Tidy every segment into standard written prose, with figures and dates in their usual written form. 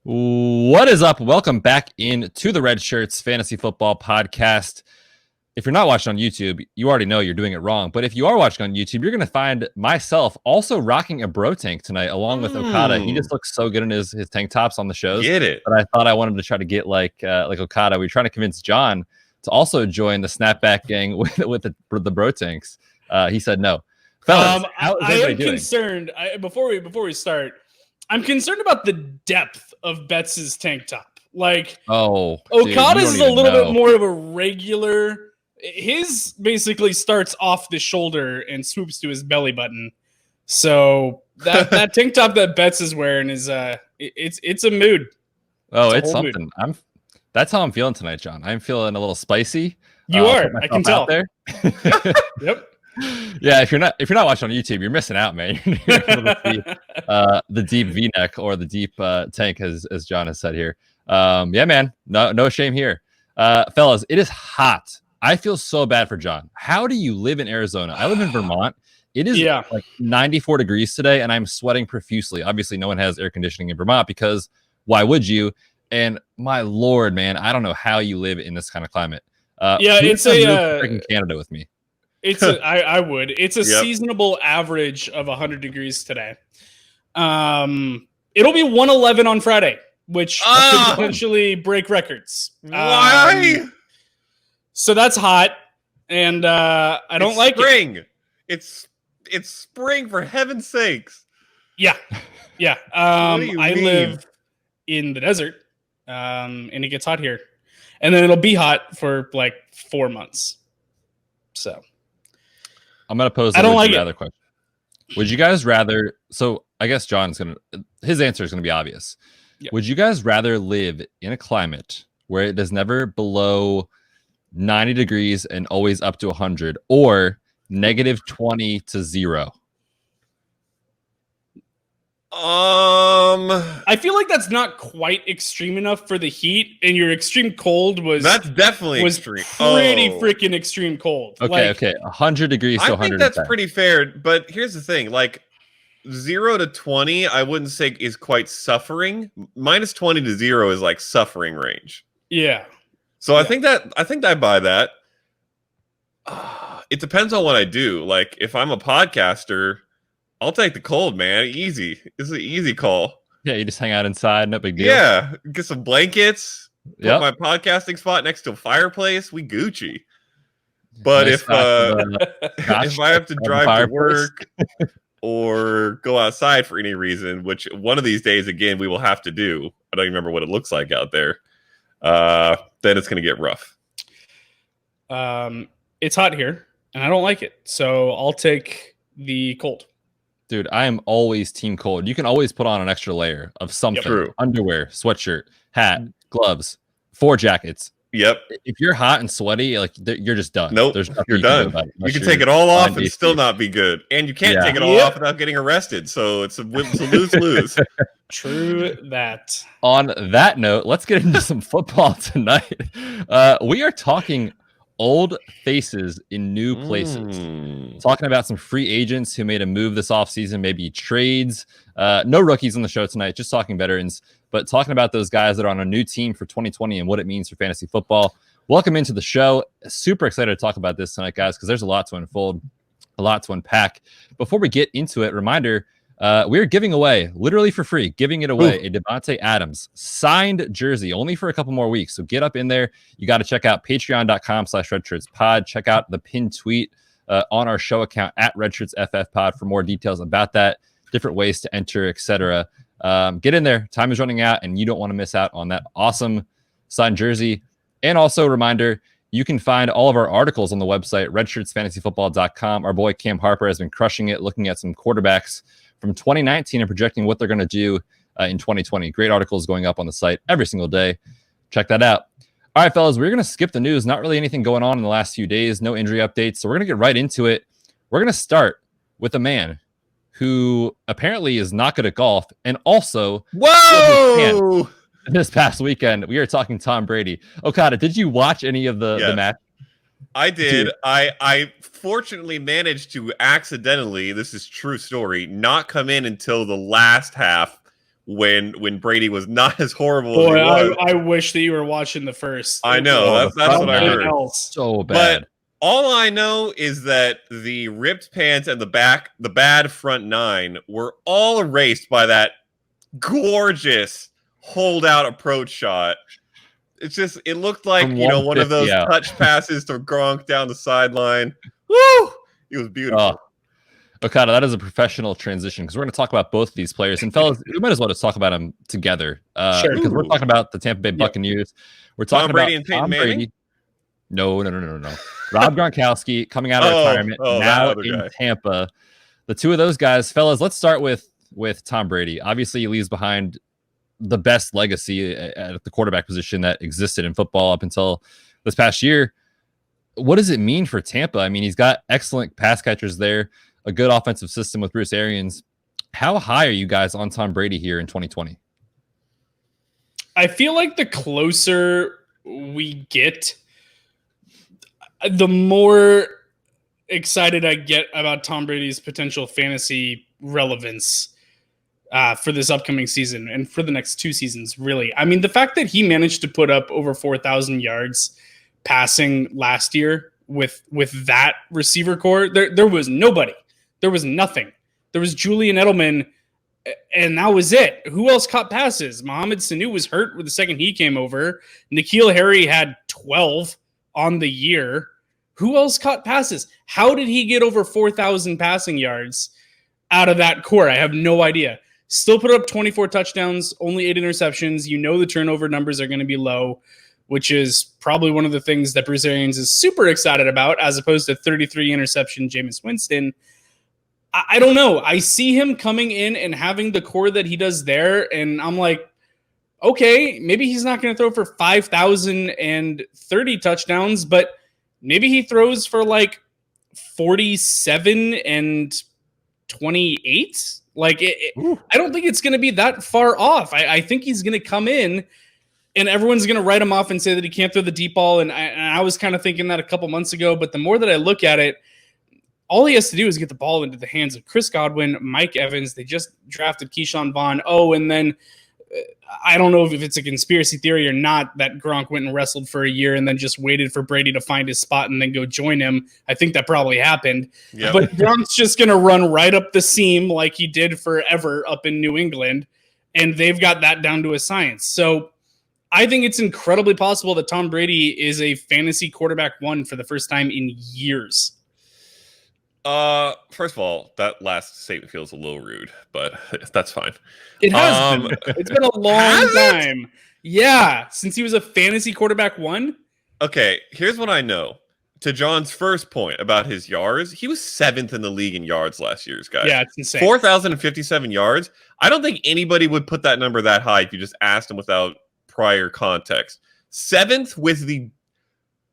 What is up? Welcome back into the Red Shirts Fantasy Football Podcast. If you're not watching on YouTube, you already know you're doing it wrong. But if you are watching on YouTube, you're going to find myself also rocking a bro tank tonight, along with Okada. He just looks so good in his tank tops on the shows. Get it? But I thought I wanted to try to get like Okada. We're trying to convince John to also join the snapback gang with the bro tanks. He said no. Fellas, how is everybody doing? Concerned. Before we start, I'm concerned about the depth of Betts' tank top. Like, Okada's is a little bit more of a regular. His basically starts off the shoulder and swoops to his belly button. So that tank top that Betts is wearing is it's a mood. Oh, it's something. Mood. That's how I'm feeling tonight, John. I'm feeling a little spicy. You are. I can tell. There. Yep. Yeah, if you're not watching on YouTube, you're missing out, man. You're able to see the deep V-neck or the deep tank, as John has said here. Yeah, man, no shame here, fellas. It is hot. I feel so bad for John. How do you live in Arizona? I live in Vermont. It is like 94 degrees today, and I'm sweating profusely. Obviously, no one has air conditioning in Vermont because why would you? And my lord, man, I don't know how you live in this kind of climate. It's freaking Canada with me. I would. It's a seasonable average of 100 degrees today. It'll be 111 on Friday, which could potentially break records. Why? So that's hot, and I don't like spring. It's spring, for heaven's sakes. Yeah. I live in the desert, and it gets hot here, and then it'll be hot for like 4 months. So. I'm going to pose another question. Would you guys rather, so I guess his answer is going to be obvious. Yep. Would you guys rather live in a climate where it is never below 90 degrees and always up to 100, or negative 20 to 0? I feel like that's not quite extreme enough for the heat, and your extreme cold that's definitely extreme. Pretty freaking extreme cold. Okay. 100 degrees to 100. I think that's pretty fair, but here's the thing: like 0 to 20, I wouldn't say is quite suffering. Minus 20 to 0 is like suffering range. Yeah. So I think I buy that. It depends on what I do. Like if I'm a podcaster, I'll take the cold, man. Easy. It's an easy call. Yeah, you just hang out inside, no big deal. Yeah, get some blankets. Put my podcasting spot next to a fireplace. We Gucci. But nice if I have to drive to work or go outside for any reason, which one of these days, again, we will have to do. I don't even remember what it looks like out there. Then it's going to get rough. It's hot here, and I don't like it. So I'll take the cold. Dude, I am always team cold. You can always put on an extra layer of something. True. Underwear, sweatshirt, hat, gloves, 4 jackets. Yep. If you're hot and sweaty, like you're just done. Nope, you're done. You can take it all off and still not be good. And you can't take it all off without getting arrested. So it's a lose-lose. True that. On that note, let's get into some football tonight. We are talking old faces in new places. Talking about some free agents who made a move this offseason, maybe trades. No rookies on the show tonight, just talking veterans, but talking about those guys that are on a new team for 2020 and what it means for fantasy football. Welcome into the show. Super excited to talk about this tonight, guys, because there's a lot to unfold, a lot to unpack. Before we get into it, reminder, we are giving away, literally for free, a Devontae Adams signed jersey only for a couple more weeks. So get up in there. You got to check out patreon.com/redshirtspod. Check out the pinned tweet on our show account at redshirtsffpod for more details about that, different ways to enter, etc. Get in there. Time is running out, and you don't want to miss out on that awesome signed jersey. And also a reminder, you can find all of our articles on the website, redshirtsfantasyfootball.com. Our boy Cam Harper has been crushing it, looking at some quarterbacks from 2019 and projecting what they're going to do in 2020. Great articles going up on the site every single day. Check that out. All right, fellas, we're going to skip the news. Not really anything going on in the last few days. No injury updates. So we're going to get right into it. We're going to start with a man who apparently is not good at golf and also this past weekend. We are talking Tom Brady. Okada, did you watch any of the match? I did. I fortunately managed to accidentally, this is true story, not come in until the last half when Brady was not as horrible Boy, as he was. I wish that you were watching the first. I know. That's what I heard. So bad. But all I know is that the ripped pants and the bad front nine were all erased by that gorgeous holdout approach shot. It's just, it looked like, one of those touch passes to Gronk down the sideline. Woo! It was beautiful. Okada, that is a professional transition because we're going to talk about both these players. And fellas, we might as well just talk about them together. Sure. Because we're talking about the Tampa Bay Buccaneers. We're talking Tom Brady about and Peyton Manning? No. Rob Gronkowski coming out of retirement now in Tampa. The two of those guys, fellas, let's start with Tom Brady. Obviously, he leaves behind the best legacy at the quarterback position that existed in football up until this past year. What does it mean for Tampa? I mean, he's got excellent pass catchers there, a good offensive system with Bruce Arians. How high are you guys on Tom Brady here in 2020? I feel like the closer we get, the more excited I get about Tom Brady's potential fantasy relevance for this upcoming season and for the next 2 seasons, really. I mean, the fact that he managed to put up over 4,000 yards passing last year with that receiver core, there was nobody. There was nothing. There was Julian Edelman, and that was it. Who else caught passes? Mohamed Sanu was hurt with the second he came over. N'Keal Harry had 12 on the year. Who else caught passes? How did he get over 4,000 passing yards out of that core? I have no idea. Still put up 24 touchdowns, only 8 interceptions. The turnover numbers are going to be low, which is probably one of the things that Bruce Arians is super excited about, as opposed to 33 interception Jameis Winston. I don't know. I see him coming in and having the core that he does there, and I'm like, okay, maybe he's not going to throw for 5,030 touchdowns, but maybe he throws for like 47 and 28. Like, I don't think it's going to be that far off. I think he's going to come in and everyone's going to write him off and say that he can't throw the deep ball. And I was kind of thinking that a couple months ago, but the more that I look at it, all he has to do is get the ball into the hands of Chris Godwin, Mike Evans. They just drafted Keyshawn Vaughn. And then I don't know if it's a conspiracy theory or not that Gronk went and wrestled for a year and then just waited for Brady to find his spot and then go join him. I think that probably happened. Yep. But Gronk's just going to run right up the seam like he did forever up in New England, and they've got that down to a science. So I think it's incredibly possible that Tom Brady is a fantasy quarterback 1 for the first time in years. First of all, that last statement feels a little rude, but that's fine. It has been. It's been a long time. Yeah, since he was a fantasy quarterback 1. Okay, here's what I know. To John's first point about his yards, he was 7th in the league in yards last year, guys. Yeah, it's insane. 4,057 yards. I don't think anybody would put that number that high if you just asked him without prior context. 7th with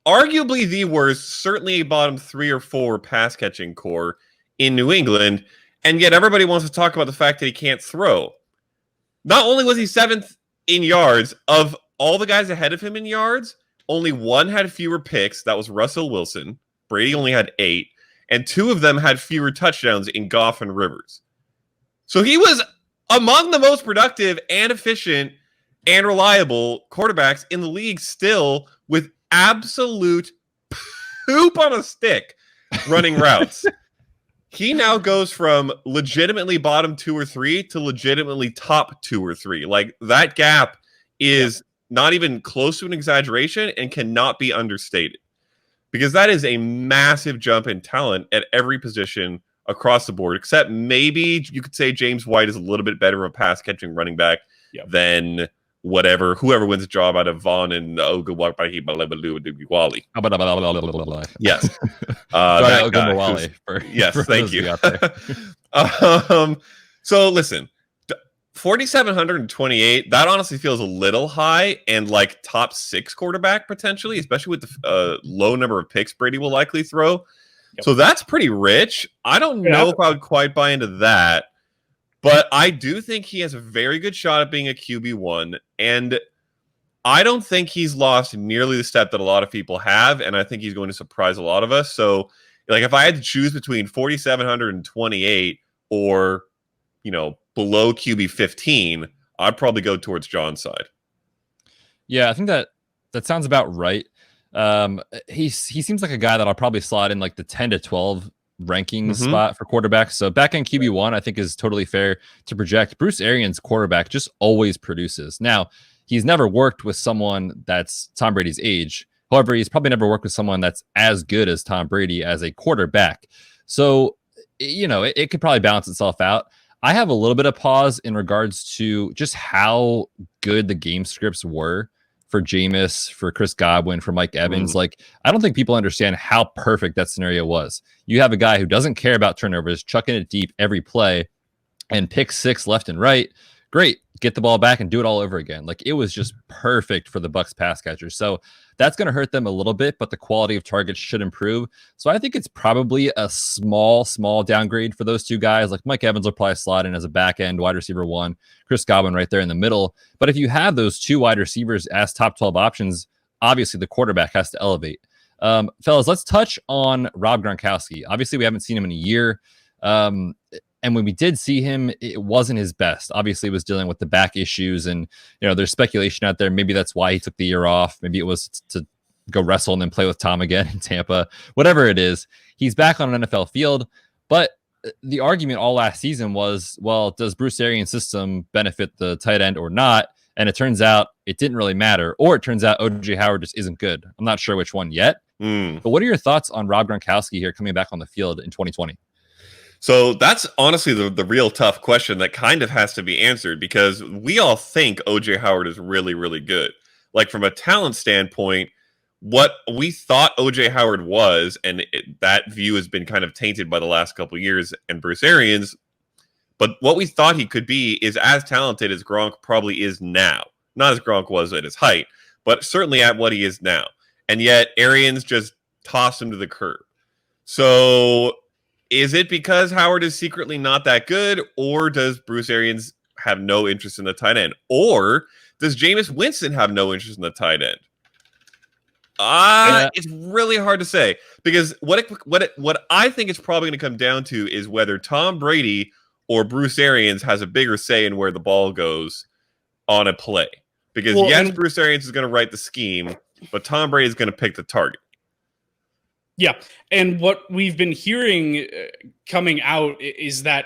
arguably the worst, certainly a bottom 3 or 4 pass catching core in New England, and yet everybody wants to talk about the fact that he can't throw. Not only was he 7th in yards, of all the guys ahead of him in yards, only one had fewer picks. That was Russell Wilson. Brady only had 8, and 2 of them had fewer touchdowns in Goff and Rivers. So he was among the most productive and efficient and reliable quarterbacks in the league still, with absolute poop on a stick running routes. He now goes from legitimately bottom 2 or 3 to legitimately top 2 or 3. Like, that gap is not even close to an exaggeration and cannot be understated, because that is a massive jump in talent at every position across the board, except maybe you could say James White is a little bit better of a pass catching running back than whoever wins the job out of Vaughn and Ogunwale. Yes. Yes, thank you. So listen, 4,728, that honestly feels a little high and like top 6 quarterback potentially, especially with the low number of picks Brady will likely throw. Yep. So that's pretty rich. I don't know if I would quite buy into that. But I do think he has a very good shot at being a QB1, and I don't think he's lost nearly the step that a lot of people have, and I think he's going to surprise a lot of us. So, like, if I had to choose between 4,728 or, below QB15, I'd probably go towards John's side. Yeah, I think that sounds about right. He seems like a guy that I'll probably slot in like the 10 to 12 ranking spot for quarterbacks. So back in QB1, I think is totally fair to project. Bruce Arians, quarterback, just always produces. Now, he's never worked with someone that's Tom Brady's age. However, he's probably never worked with someone that's as good as Tom Brady as a quarterback. So, it could probably balance itself out. I have a little bit of pause in regards to just how good the game scripts were for Jameis, for Chris Godwin, for Mike Evans. Like, I don't think people understand how perfect that scenario was. You have a guy who doesn't care about turnovers, chucking it deep every play, and pick six left and right. Great. Get the ball back and do it all over again. Like, it was just perfect for the Bucs pass catchers. So that's going to hurt them a little bit, but the quality of targets should improve. So I think it's probably a small downgrade for those two guys. Like, Mike Evans will probably slot in as a back end wide receiver 1, Chris Godwin right there in the middle. But if you have those two wide receivers as top 12 options, obviously the quarterback has to elevate. Fellas, let's touch on Rob Gronkowski. Obviously, we haven't seen him in a year. And when we did see him, it wasn't his best. Obviously, he was dealing with the back issues, and there's speculation out there. Maybe that's why he took the year off. Maybe it was to go wrestle and then play with Tom again in Tampa. Whatever it is, he's back on an NFL field. But the argument all last season was, well, does Bruce Arians' system benefit the tight end or not? And it turns out it didn't really matter. Or it turns out O.J. Howard just isn't good. I'm not sure which one yet. But what are your thoughts on Rob Gronkowski here coming back on the field in 2020? So that's honestly the real tough question that kind of has to be answered, because we all think O.J. Howard is really, really good. Like, from a talent standpoint, what we thought O.J. Howard was, and that view has been kind of tainted by the last couple of years and Bruce Arians, but what we thought he could be is as talented as Gronk probably is now. Not as Gronk was at his height, but certainly at what he is now. And yet Arians just tossed him to the curb. So is it because Howard is secretly not that good, or does Bruce Arians have no interest in the tight end? Or does Jameis Winston have no interest in the tight end? It's really hard to say, because what I think it's probably going to come down to is whether Tom Brady or Bruce Arians has a bigger say in where the ball goes on a play. Because Bruce Arians is going to write the scheme, but Tom Brady is going to pick the target. Yeah, and what we've been hearing coming out is that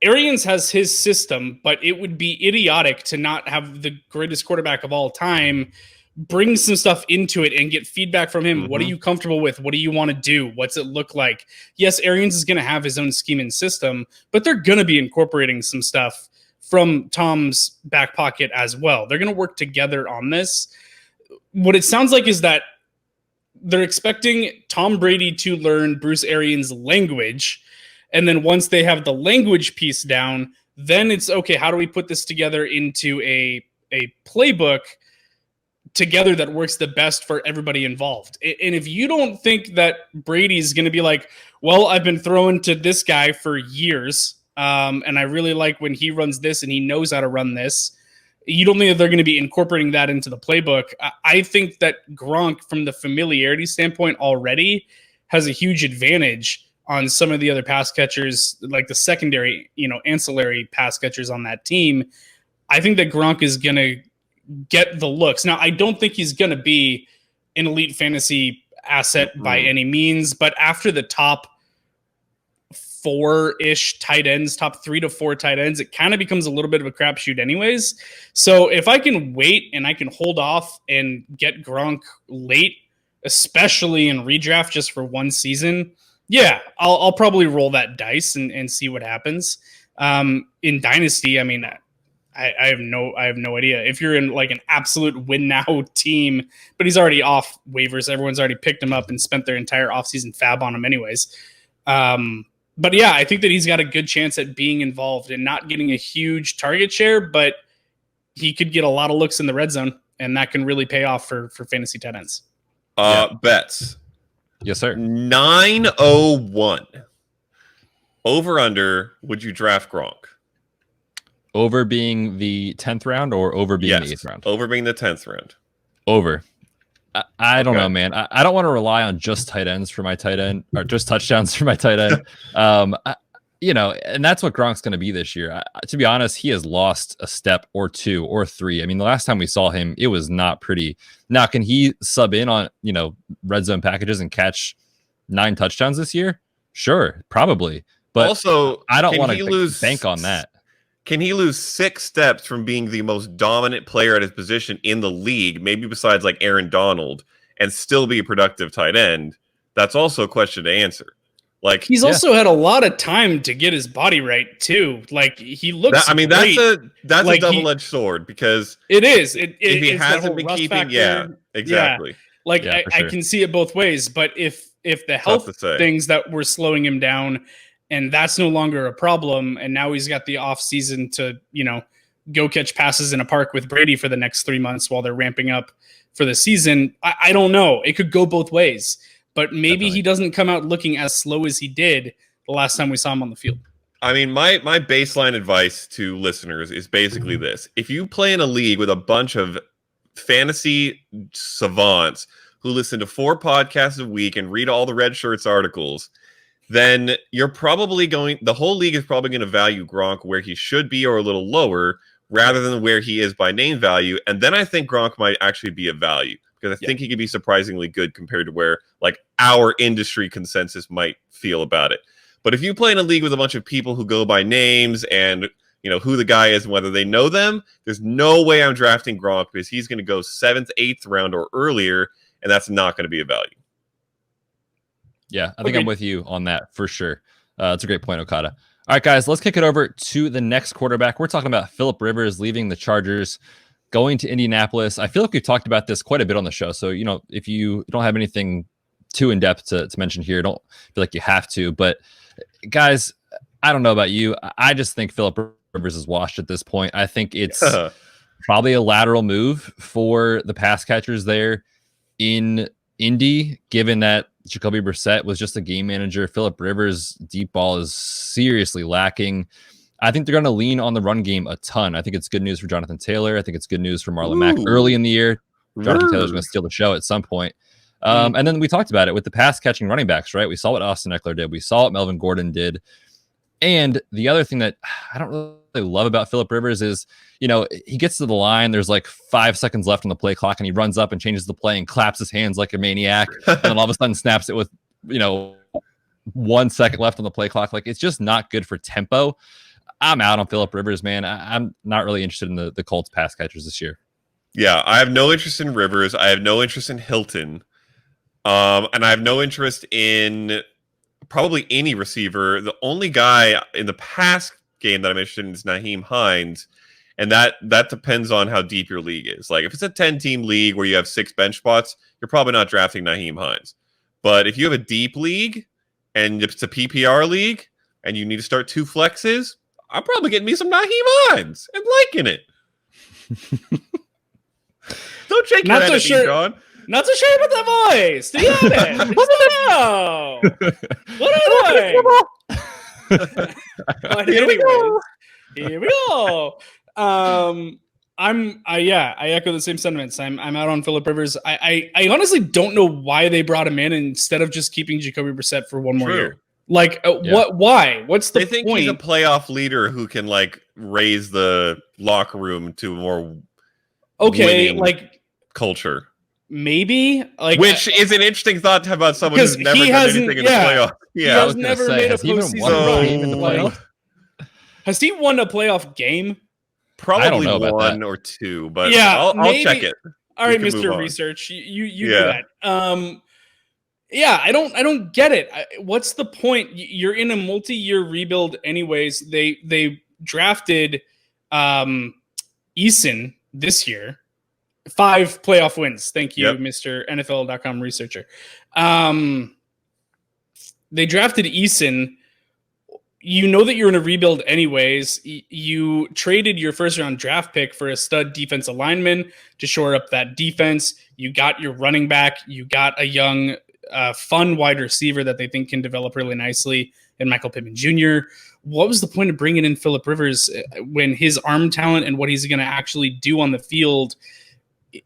Arians has his system, but it would be idiotic to not have the greatest quarterback of all time bring some stuff into it and get feedback from him. What are you comfortable with? What do you want to do? What's it look like? Yes, Arians is going to have his own scheme and system, but they're going to be incorporating some stuff from Tom's back pocket as well. They're going to work together on this. What it sounds like is that they're expecting Tom Brady to learn Bruce Arians' language. And then once they have the language piece down, then it's okay, how do we put this together into a playbook together that works the best for everybody involved? And if you don't think that Brady's going to be like, well, I've been throwing to this guy for years, and I really like when he runs this and he knows how to run this, you don't think that they're going to be incorporating that into the playbook. I think that Gronk, from the familiarity standpoint already, has a huge advantage on some of the other pass catchers, like the secondary, ancillary pass catchers on that team. I think that Gronk is going to get the looks. Now, I don't think he's going to be an elite fantasy asset by any means, but after the top 4-ish tight ends, top 3 to 4 tight ends, it kind of becomes a little bit of a crapshoot anyways. So if I can wait and I can hold off and get Gronk late, especially in redraft just for one season, yeah, I'll probably roll that dice and see what happens. In Dynasty, I mean, I have no idea. If you're in like an absolute win now team, but he's already off waivers, everyone's already picked him up and spent their entire offseason fab on him anyways. But yeah, I think that he's got a good chance at being involved and not getting a huge target share, but he could get a lot of looks in the red zone, and that can really pay off for fantasy tight ends. Bets. Yes, sir. 901. Over under, would you draft Gronk? Over being the 10th round or over being the 8th round? Over being the 10th round. Over. I don't know, man. I don't want to rely on just tight ends for my tight end, or just touchdowns for my tight end. and that's what Gronk's going to be this year. To be honest, he has lost a step or two or three. I mean, the last time we saw him, it was not pretty. Now, can he sub in on, red zone packages and catch 9 touchdowns this year? Sure, probably. But also, I don't want to bank on that. Can he lose 6 steps from being the most dominant player at his position in the league, maybe besides like Aaron Donald, and still be a productive tight end? That's also a question to answer. Like, he's also had a lot of time to get his body right too. Like, he looks. Great. That's like, a double-edged sword, because it is. If he hasn't been keeping, exactly. Yeah. Like, I can see it both ways. But if the health things that were slowing him down, and that's no longer a problem, and now he's got the off season to go catch passes in a park with Brady for the next 3 months while they're ramping up for the season. I don't know. It could go both ways. But maybe Definitely. He doesn't come out looking as slow as he did the last time we saw him on the field. I mean, my baseline advice to listeners is basically this. If you play in a league with a bunch of fantasy savants who listen to 4 podcasts a week and read all the Red Shirts articles, then the whole league is probably going to value Gronk where he should be or a little lower rather than where he is by name value. And then I think Gronk might actually be a value, because I think he could be surprisingly good compared to where like our industry consensus might feel about it. But if you play in a league with a bunch of people who go by names and who the guy is and whether they know them, there's no way I'm drafting Gronk, because he's going to go 7th, 8th round or earlier, and that's not going to be a value. Yeah, I think I'm with you on that for sure. It's a great point, Okada. All right, guys, let's kick it over to the next quarterback. We're talking about Phillip Rivers leaving the Chargers, going to Indianapolis. I feel like we've talked about this quite a bit on the show. So, if you don't have anything too in-depth to mention here, don't feel like you have to. But, guys, I don't know about you. I just think Phillip Rivers is washed at this point. I think it's probably a lateral move for the pass catchers there in Indy, given that Jacoby Brissett was just a game manager. Phillip Rivers' deep ball is seriously lacking. I think they're going to lean on the run game a ton. I think it's good news for Jonathan Taylor. I think it's good news for Marlon Mack early in the year. Jonathan Taylor's going to steal the show at some point. And then we talked about it with the pass catching running backs, right? We saw what Austin Eckler did. We saw what Melvin Gordon did. And the other thing that I don't really love about Phillip Rivers is, he gets to the line. There's like 5 seconds left on the play clock, and he runs up and changes the play and claps his hands like a maniac. And then all of a sudden snaps it with, 1 second left on the play clock. Like, it's just not good for tempo. I'm out on Phillip Rivers, man. I'm not really interested in the Colts pass catchers this year. Yeah, I have no interest in Rivers. I have no interest in Hilton. And I have no interest in probably any receiver. The only guy in the past game that I'm interested in is Nyheim Hines. And that depends on how deep your league is. Like, if it's a 10-team league where you have 6 bench spots, you're probably not drafting Nyheim Hines. But if you have a deep league and it's a PPR league and you need to start 2 flexes, I'm probably getting me some Nyheim Hines and liking it. Don't shake your head at me, John. Not so sure about that voice. To be honest. What are you doing? Here we go. I echo the same sentiments. I'm out on Phillip Rivers. I honestly don't know why they brought him in instead of just keeping Jacoby Brissett for one more year. Like, what? Why? What's the point? They think he's a playoff leader who can like raise the locker room to a more culture. Maybe, which is an interesting thought to have about someone who's never done anything in the playoff. Yeah, he has never made a postseason run. Has he won a playoff game? Probably 1 or 2, but I'll check it. All right, Mr. Research, you do that. I don't get it. What's the point? You're in a multi-year rebuild anyways. They drafted Eason this year. 5 playoff wins. Thank you, Mr. NFL.com researcher. They drafted Eason. You know that you're in a rebuild anyways. You traded your first-round draft pick for a stud defensive lineman to shore up that defense. You got your running back. You got a young, fun wide receiver that they think can develop really nicely in Michael Pittman Jr. What was the point of bringing in Phillip Rivers when his arm talent and what he's going to actually do on the field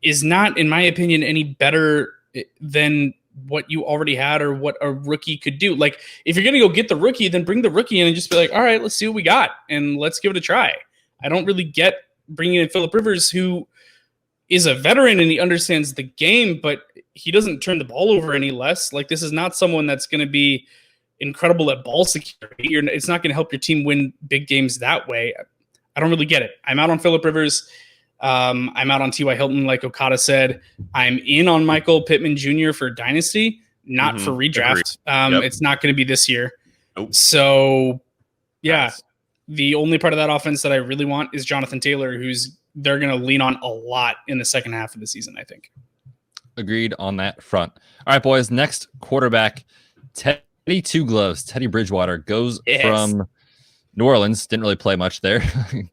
is not, in my opinion, any better than what you already had or what a rookie could do. Like, if you're going to go get the rookie, then bring the rookie in and just be like, all right, let's see what we got and let's give it a try. I don't really get bringing in Phillip Rivers, who is a veteran and he understands the game, but he doesn't turn the ball over any less. Like, this is not someone that's going to be incredible at ball security. It's not going to help your team win big games that way. I don't really get it. I'm out on Phillip Rivers. I'm out on T.Y. Hilton, like Okada said. I'm in on Michael Pittman Jr. for Dynasty, not for redraft. It's not going to be this year. Nope. So, yeah, the only part of that offense that I really want is Jonathan Taylor, they're going to lean on a lot in the second half of the season, I think. Agreed on that front. All right, boys, next quarterback, Teddy Two Gloves, Teddy Bridgewater, goes from New Orleans, didn't really play much there,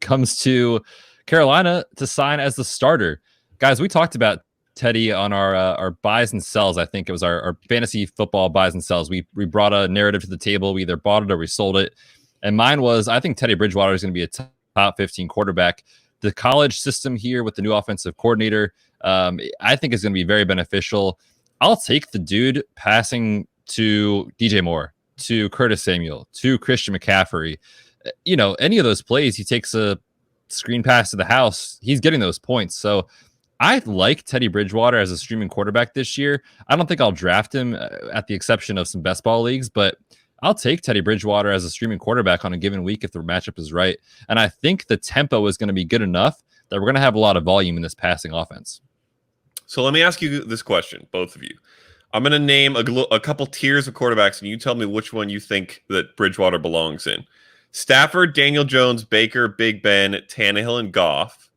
comes to Carolina to sign as the starter. Guys, we talked about Teddy on our buys and sells. I think it was our fantasy football buys and sells. We brought a narrative to the table. We either bought it or we sold it. And mine was, I think Teddy Bridgewater is going to be a top 15 quarterback. The college system here with the new offensive coordinator, I think is going to be very beneficial. I'll take the dude passing to DJ Moore, to Curtis Samuel, to Christian McCaffrey. Any of those plays, he takes a screen pass to the house, he's getting those points. So I like Teddy Bridgewater as a streaming quarterback this year. I don't think I'll draft him at the exception of some best ball leagues, but I'll take Teddy Bridgewater as a streaming quarterback on a given week if the matchup is right. And I think the tempo is going to be good enough that we're going to have a lot of volume in this passing offense. So let me ask you this question, both of you. I'm going to name a couple tiers of quarterbacks, and you tell me which one you think that Bridgewater belongs in. Stafford, Daniel Jones, Baker, Big Ben, Tannehill, and Goff.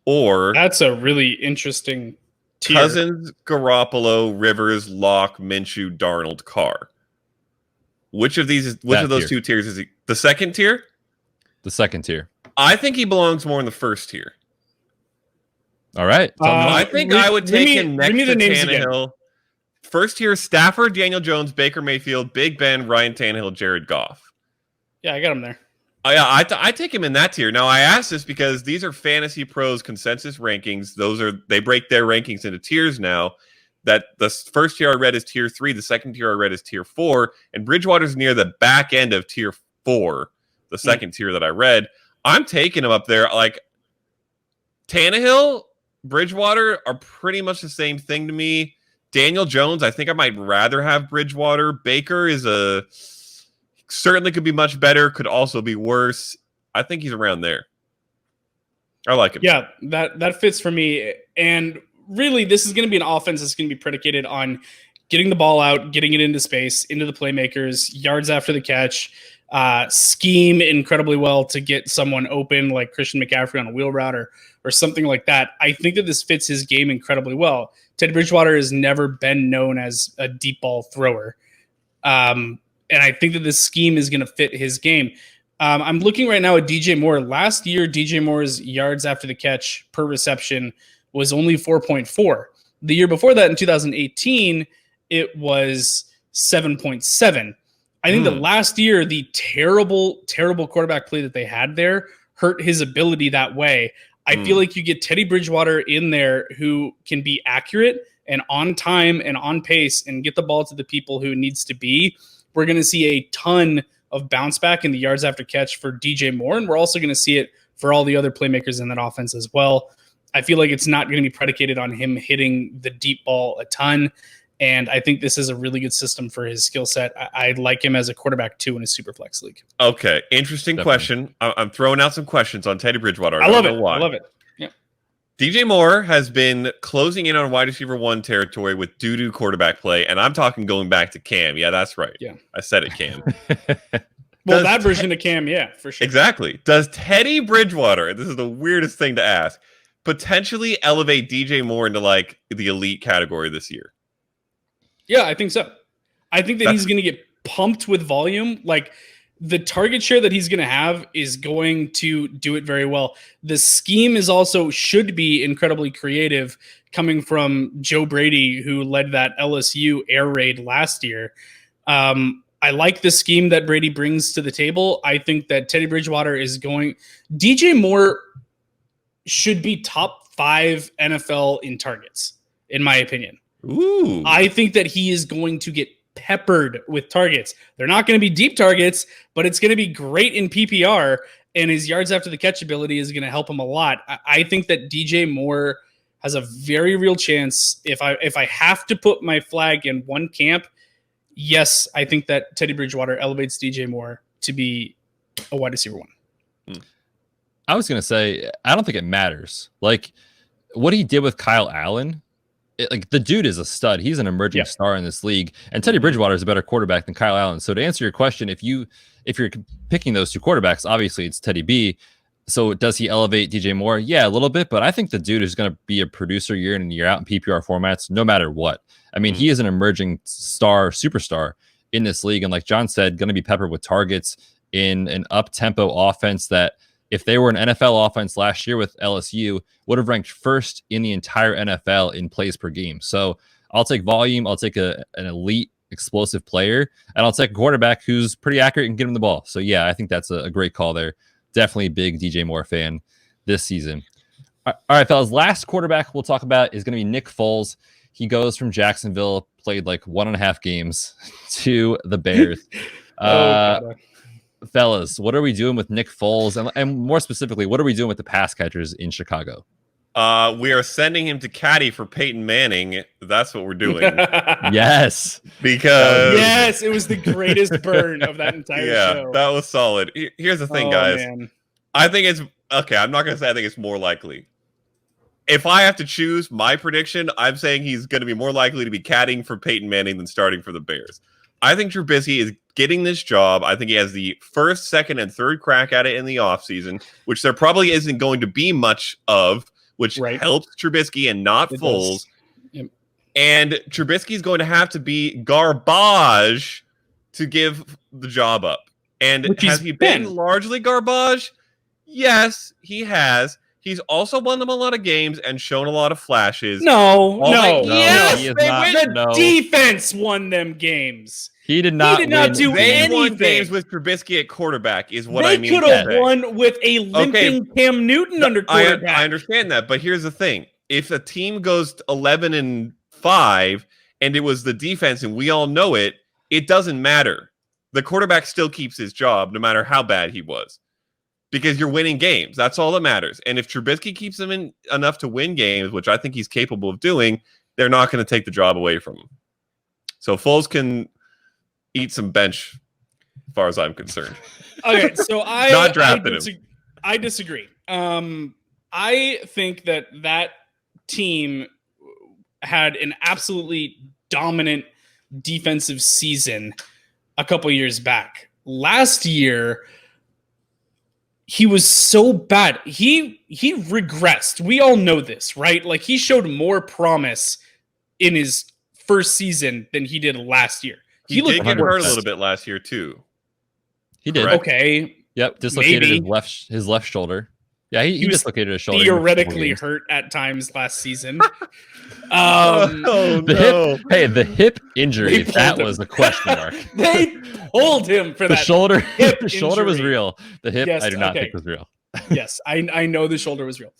Or that's a really interesting tier. Cousins, Garoppolo, Rivers, Locke, Minshew, Darnold, Carr. Which of those two tiers is he? The second tier? The second tier. I think he belongs more in the first tier. All right. I think I would take him next to Tannehill. Again. First tier, Stafford, Daniel Jones, Baker Mayfield, Big Ben, Ryan Tannehill, Jared Goff. Yeah, I got him there. Yeah, I take him in that tier. Now, I ask this because these are Fantasy Pros consensus rankings. They break their rankings into tiers now. That the first tier I read is tier 3, the second tier I read is tier 4, and Bridgewater's near the back end of tier 4, the second tier that I read. I'm taking him up there. Like, Tannehill, Bridgewater are pretty much the same thing to me. Daniel Jones, I think I might rather have Bridgewater. Baker certainly could be much better, could also be worse. I think he's around there. I like him. Yeah, that fits for me. And really, this is going to be an offense that's going to be predicated on getting the ball out, getting it into space, into the playmakers, yards after the catch, scheme incredibly well to get someone open like Christian McCaffrey on a wheel route or something like that. I think that this fits his game incredibly well. Teddy Bridgewater has never been known as a deep ball thrower. And I think that this scheme is going to fit his game. I'm looking right now at DJ Moore. Last year, DJ Moore's yards after the catch per reception was only 4.4. The year before that, in 2018, it was 7.7. I think that last year, the terrible, terrible quarterback play that they had there hurt his ability that way. I feel like you get Teddy Bridgewater in there who can be accurate and on time and on pace and get the ball to the people who it needs to be. We're going to see a ton of bounce back in the yards after catch for DJ Moore, and we're also going to see it for all the other playmakers in that offense as well. I feel like it's not going to be predicated on him hitting the deep ball a ton, and I think this is a really good system for his skill set. I like him as a quarterback, too, in a super flex league. Okay, interesting question. I'm throwing out some questions on Teddy Bridgewater. I love it. Why. I love it. Yeah. DJ Moore has been closing in on wide receiver 1 territory with doo-doo quarterback play, and I'm talking going back to Cam. Yeah, that's right. Yeah, I said it, Cam. Well, that version of Cam, yeah, for sure. Exactly. Does Teddy Bridgewater, and this is the weirdest thing to ask, potentially elevate DJ Moore into like the elite category this year? Yeah, I think so. I think that he's going to get pumped with volume. Like, the target share that he's going to have is going to do it very well. The scheme should be incredibly creative, coming from Joe Brady, who led that LSU air raid last year. I like the scheme that Brady brings to the table. I think that Teddy Bridgewater DJ Moore should be top 5 NFL in targets, in my opinion. Ooh. I think that he is going to get peppered with targets. They're not going to be deep targets, but it's going to be great in PPR, and his yards after the catch ability is going to help him a lot. I think that DJ Moore has a very real chance. If I have to put my flag in one camp, yes, I think that Teddy Bridgewater elevates DJ Moore to be a wide receiver one. I was going to say, I don't think it matters. Like, what he did with Kyle Allen, like, the dude is a stud. He's an emerging star in this league. And Teddy Bridgewater is a better quarterback than Kyle Allen. So to answer your question, if you're picking those two quarterbacks, obviously it's Teddy B. So does he elevate DJ Moore? Yeah, a little bit. But I think the dude is going to be a producer year in and year out in PPR formats, no matter what. I mean, he is an emerging superstar in this league. And like John said, going to be peppered with targets in an up-tempo offense that, if they were an NFL offense last year with LSU, would have ranked first in the entire NFL in plays per game. So I'll take volume. I'll take an elite explosive player, and I'll take a quarterback who's pretty accurate and get him the ball. So yeah, I think that's a great call there. Definitely a big DJ Moore fan this season. All right, fellas, last quarterback we'll talk about is going to be Nick Foles. He goes from Jacksonville, played like 1.5 games, to the Bears. Fellas, what are we doing with Nick Foles? And more specifically, what are we doing with the pass catchers in Chicago? We are sending him to caddy for Peyton Manning. That's what we're doing. Yes. Because... yes, it was the greatest burn of that entire show. That was solid. Here's the thing, guys. Man. I think it's... Okay, I'm not going to say I think it's more likely. If I have to choose my prediction, I'm saying he's going to be more likely to be caddying for Peyton Manning than starting for the Bears. I think Trubisky is getting this job. I think he has the first, second, and third crack at it in the offseason, which there probably isn't going to be much of, which helps Trubisky and not Foles. Yep. And Trubisky is going to have to be garbage to give the job up. And has he been largely garbage? Yes, he has. He's also won them a lot of games and shown a lot of flashes. No. Yes, the defense won them games. He did not do they anything. Won games with Trubisky at quarterback is what I mean. They could have won with a limping Cam Newton under quarterback. I understand that, but here's the thing. If a team goes 11-5 and it was the defense and we all know it, it doesn't matter. The quarterback still keeps his job no matter how bad he was. Because you're winning games. That's all that matters. And if Trubisky keeps them in enough to win games, which I think he's capable of doing, they're not going to take the job away from him. So Foles can eat some bench, as far as I'm concerned. Okay, so I disagree. I think that team had an absolutely dominant defensive season a couple years back. Last year, he was so bad. He regressed. We all know this, right? Like, he showed more promise in his first season than he did last year. He did get hurt a little bit last year too. He did. Correct? Okay. Yep. Dislocated his left shoulder. Yeah, he dislocated his shoulder. Theoretically hurt at times last season. The hip injury, that was a question mark. They pulled him for the that. The shoulder was real. The hip, yes, I do not think was real. Yes, I know the shoulder was real.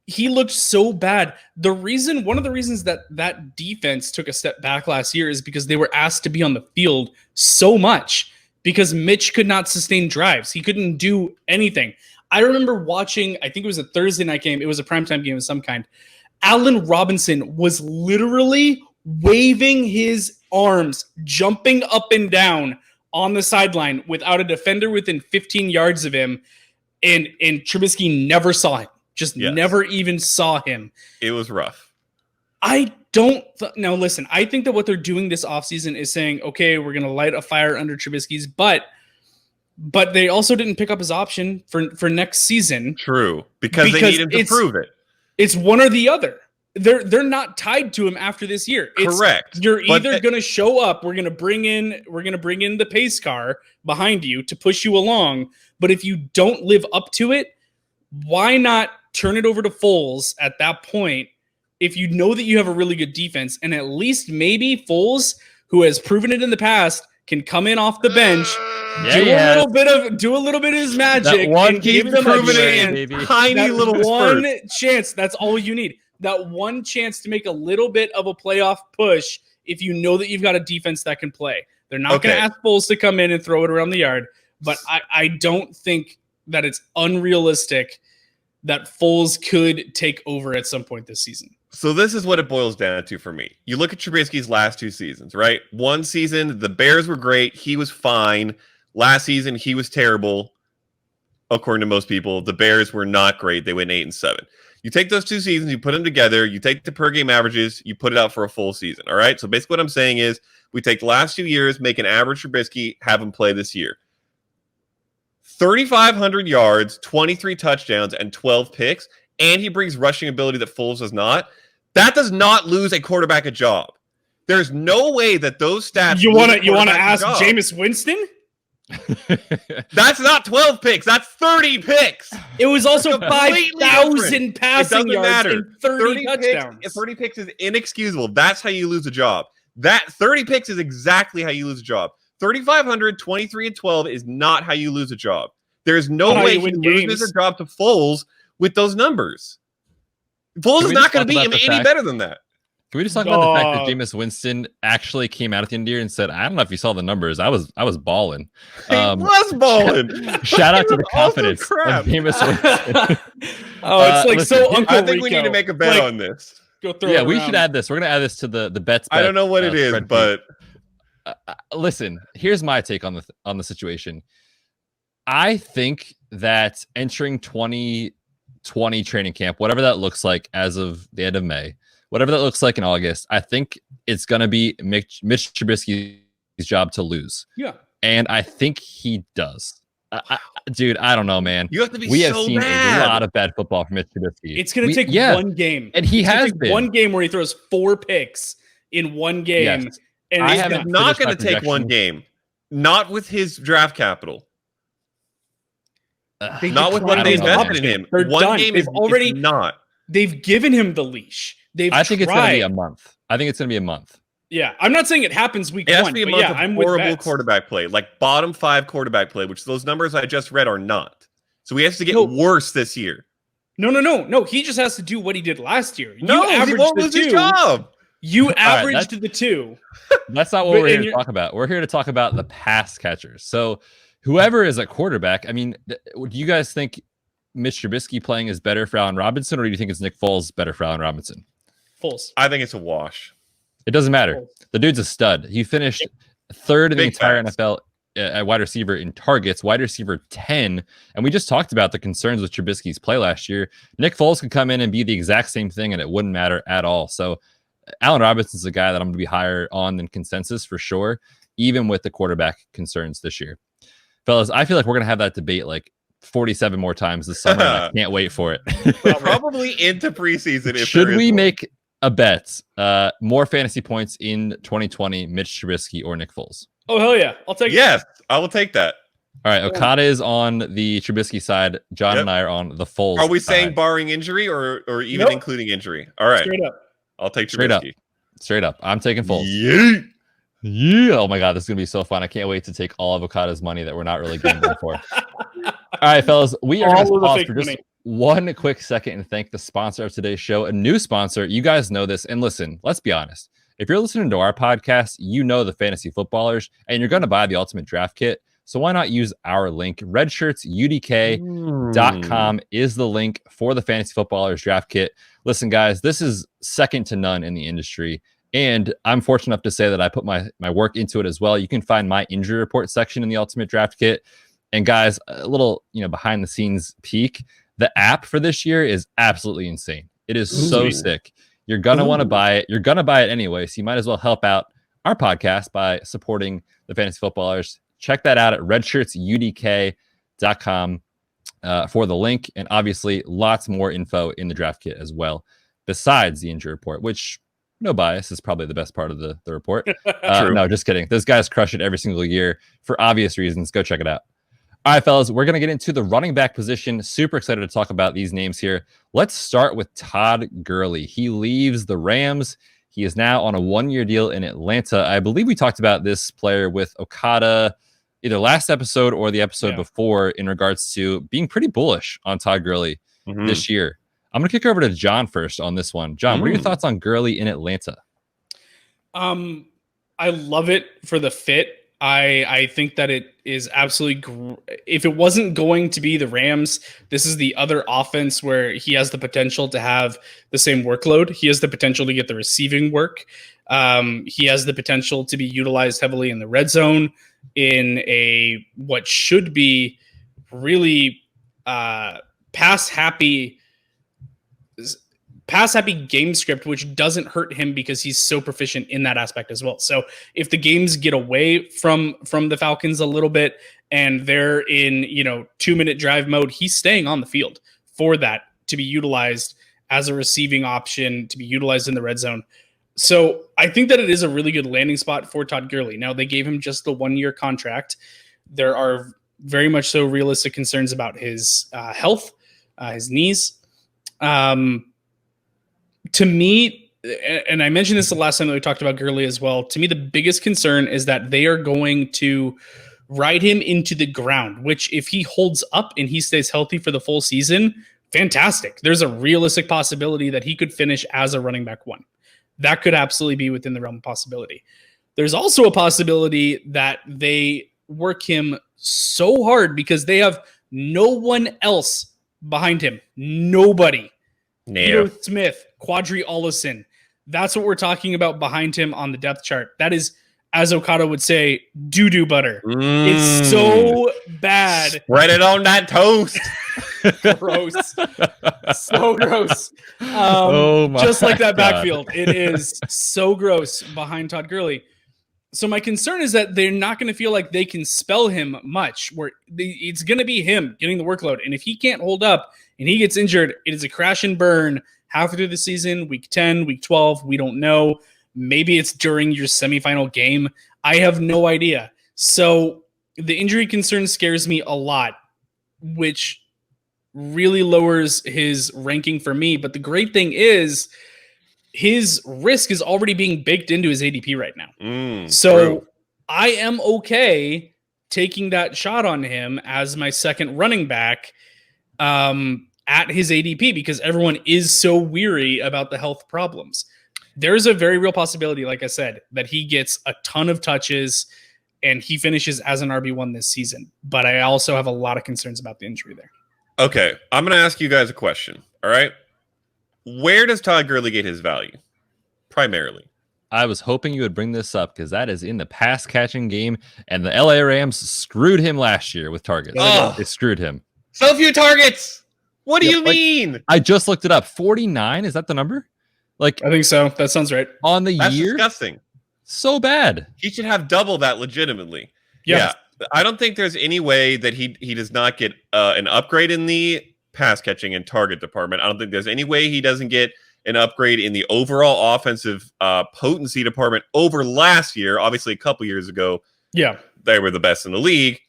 He looked so bad. One of the reasons that defense took a step back last year is because they were asked to be on the field so much because Mitch could not sustain drives. He couldn't do anything. I remember watching, I think it was a Thursday night game. It was a primetime game of some kind. Allen Robinson was literally waving his arms, jumping up and down on the sideline without a defender within 15 yards of him. And Trubisky never saw him. Never even saw him. It was rough. Now listen, I think that what they're doing this offseason is saying, okay, we're going to light a fire under Trubisky's butt. But they also didn't pick up his option for next season. True. Because they need him to prove it. It's one or the other. They're not tied to him after this year. Correct. You're either going to show up, we're going to bring in the pace car behind you to push you along, but if you don't live up to it, why not turn it over to Foles at that point if you know that you have a really good defense, and at least maybe Foles, who has proven it in the past, can come in off the bench, do a little bit of his magic, and give them a chance. Tiny little one chance. That's all you need. that one chance to make a little bit of a playoff push if you know that you've got a defense that can play. They're not going to ask Foles to come in and throw it around the yard, but I don't think that it's unrealistic that Foles could take over at some point this season. So this is what it boils down to for me. You look at Trubisky's last 2 seasons, right? One season, the Bears were great. He was fine. Last season, he was terrible. According to most people, the Bears were not great. They went 8-7. You take those 2 seasons, you put them together, you take the per game averages, you put it out for a full season. All right. So basically what I'm saying is we take the last 2 years, make an average Trubisky, have him play this year. 3,500 yards, 23 touchdowns, and 12 picks. And he brings rushing ability that Foles does not. That does not lose a quarterback a job. There's no way that those stats. You want to ask Jameis Winston? That's not 12 picks. That's 30 picks. It was also 5,000 passing yards and 30 touchdowns. 30 picks is inexcusable. That's how you lose a job. That 30 picks is exactly how you lose a job. 3,500, 23, and 12 is not how you lose a job. There's no way he loses a job to Foles with those numbers. Foles is not going to beat him any better than that. Can we just talk about the fact that Jameis Winston actually came out at the end of the year and said, I don't know if you saw the numbers. I was balling. He was balling. Shout out to the confidence of Jameis Winston. It's like listen, so Uncle I think we need to make a bet on this. Go throw it we should add this. We're going to add this to the bets. I don't know what it is, but listen, here's my take on the situation. I think that entering 2020 training camp, whatever that looks like as of the end of May, whatever that looks like in August, I think it's going to be Mitch Trubisky's job to lose. Yeah. And I think he does. Dude, I don't know, man. You have to be we have seen a lot of bad football from Mitch Trubisky. It's going to take one game. And he has been. One game where he throws 4 picks in one game. Yes. And he's not going to take one game. Not with his draft capital. Not with what they invested in him. One game is already not. They've given him the leash. I think it's going to be a month. Yeah, I'm not saying it happens week 1. It has to be a month of horrible quarterback play, like bottom 5 quarterback play, which those numbers I just read are not. So he has to get worse this year. No. He just has to do what he did last year. He won't lose his job. You averaged the 2. That's not what we're here to talk about. We're here to talk about the pass catchers. So whoever is at quarterback, I mean, do you guys think Mitch Trubisky playing is better for Allen Robinson, or do you think it's Nick Foles better for Allen Robinson? Foles. I think it's a wash. It doesn't matter. Foles. The dude's a stud. He finished 3rd in the entire NFL at wide receiver in targets, wide receiver 10. And we just talked about the concerns with Trubisky's play last year. Nick Foles could come in and be the exact same thing, and it wouldn't matter at all. So Allen Robinson's a guy that I'm going to be higher on than consensus for sure, even with the quarterback concerns this year. Fellas, I feel like we're going to have that debate like 47 more times this summer. I can't wait for it. Probably into preseason. Should we make a bet? More fantasy points in 2020, Mitch Trubisky or Nick Foles? Oh, hell yeah. I'll take it. Yes, I will take that. All right. Okada is on the Trubisky side. John and I are on the Foles Are we side. saying barring injury or even including injury? All right. Straight up. I'll take Trubisky. Straight up. I'm taking Foles. Yeah. Oh my God, this is gonna be so fun. I can't wait to take all of Okada's money that we're not really gambling for. All right, fellas, we are going to pause for just one quick second and thank the sponsor of today's show, a new sponsor. You guys know this. And listen, let's be honest. If you're listening to our podcast, you know the fantasy footballers, and you're going to buy the ultimate draft kit. So why not use our link? redshirtsudk.com is the link for the fantasy footballers draft kit. Listen, guys, this is second to none in the industry. And I'm fortunate enough to say that I put my work into it as well. You can find my injury report section in the ultimate draft kit. And guys, a little, behind the scenes peek. The app for this year is absolutely insane. It is so sick. You're going to want to buy it. You're going to buy it anyway. So you might as well help out our podcast by supporting the fantasy footballers. Check that out at redshirtsudk.com for the link. And obviously lots more info in the draft kit as well, besides the injury report, which no bias is probably the best part of the report. No, just kidding. Those guys crush it every single year for obvious reasons. Go check it out. All right, fellas, we're going to get into the running back position. Super excited to talk about these names here. Let's start with Todd Gurley. He leaves the Rams. He is now on a 1-year deal in Atlanta. I believe we talked about this player with Okada either last episode or the episode before in regards to being pretty bullish on Todd Gurley this year. I'm going to kick over to John first on this one. John, what are your thoughts on Gurley in Atlanta? I love it for the fit. I think that it is absolutely if it wasn't going to be the Rams, this is the other offense where he has the potential to have the same workload. He has the potential to get the receiving work. He has the potential to be utilized heavily in the red zone in what should be really pass happy game script, which doesn't hurt him because he's so proficient in that aspect as well. So if the games get away from the Falcons a little bit and they're in 2-minute drive mode, he's staying on the field for that to be utilized as a receiving option, to be utilized in the red zone. So I think that it is a really good landing spot for Todd Gurley. Now, they gave him just the 1-year contract. There are very much so realistic concerns about his health, his knees. To me, and I mentioned this the last time that we talked about Gurley as well, to me, the biggest concern is that they are going to ride him into the ground, which if he holds up and he stays healthy for the full season, fantastic. There's a realistic possibility that he could finish as a running back 1. That could absolutely be within the realm of possibility. There's also a possibility that they work him so hard because they have no one else behind him. Nobody. Peter Smith, Quadri Ollison. That's what we're talking about behind him on the depth chart. That is, as Okada would say, doo-doo butter. It's so bad. Spread it on that toast. Gross. So gross. Just like that backfield. It is so gross behind Todd Gurley. So my concern is that they're not going to feel like they can spell him much, where it's going to be him getting the workload. And if he can't hold up and he gets injured, it is a crash and burn halfway through the season, week 10, week 12. We don't know. Maybe it's during your semifinal game. I have no idea. So the injury concern scares me a lot, which really lowers his ranking for me. But the great thing is his risk is already being baked into his ADP right now. So I am okay taking that shot on him as my second running back at his ADP because everyone is so weary about the health problems. There's a very real possibility, like I said, that he gets a ton of touches and he finishes as an RB1 this season. But I also have a lot of concerns about the injury there. Okay, I'm going to ask you guys a question, all right? Where does Todd Gurley get his value? Primarily. I was hoping you would bring this up because that is in the pass catching game, and the LA Rams screwed him last year with targets. They screwed him. So few targets. What do you mean? I just looked it up. 49, is that the number? I think so. That sounds right. On the That's year? Disgusting. So bad. He should have double that legitimately. Yeah. I don't think there's any way that he does not get an upgrade in the pass catching and target department. I don't think there's any way he doesn't get an upgrade in the overall offensive potency department over last year. Obviously, a couple years ago, they were the best in the league.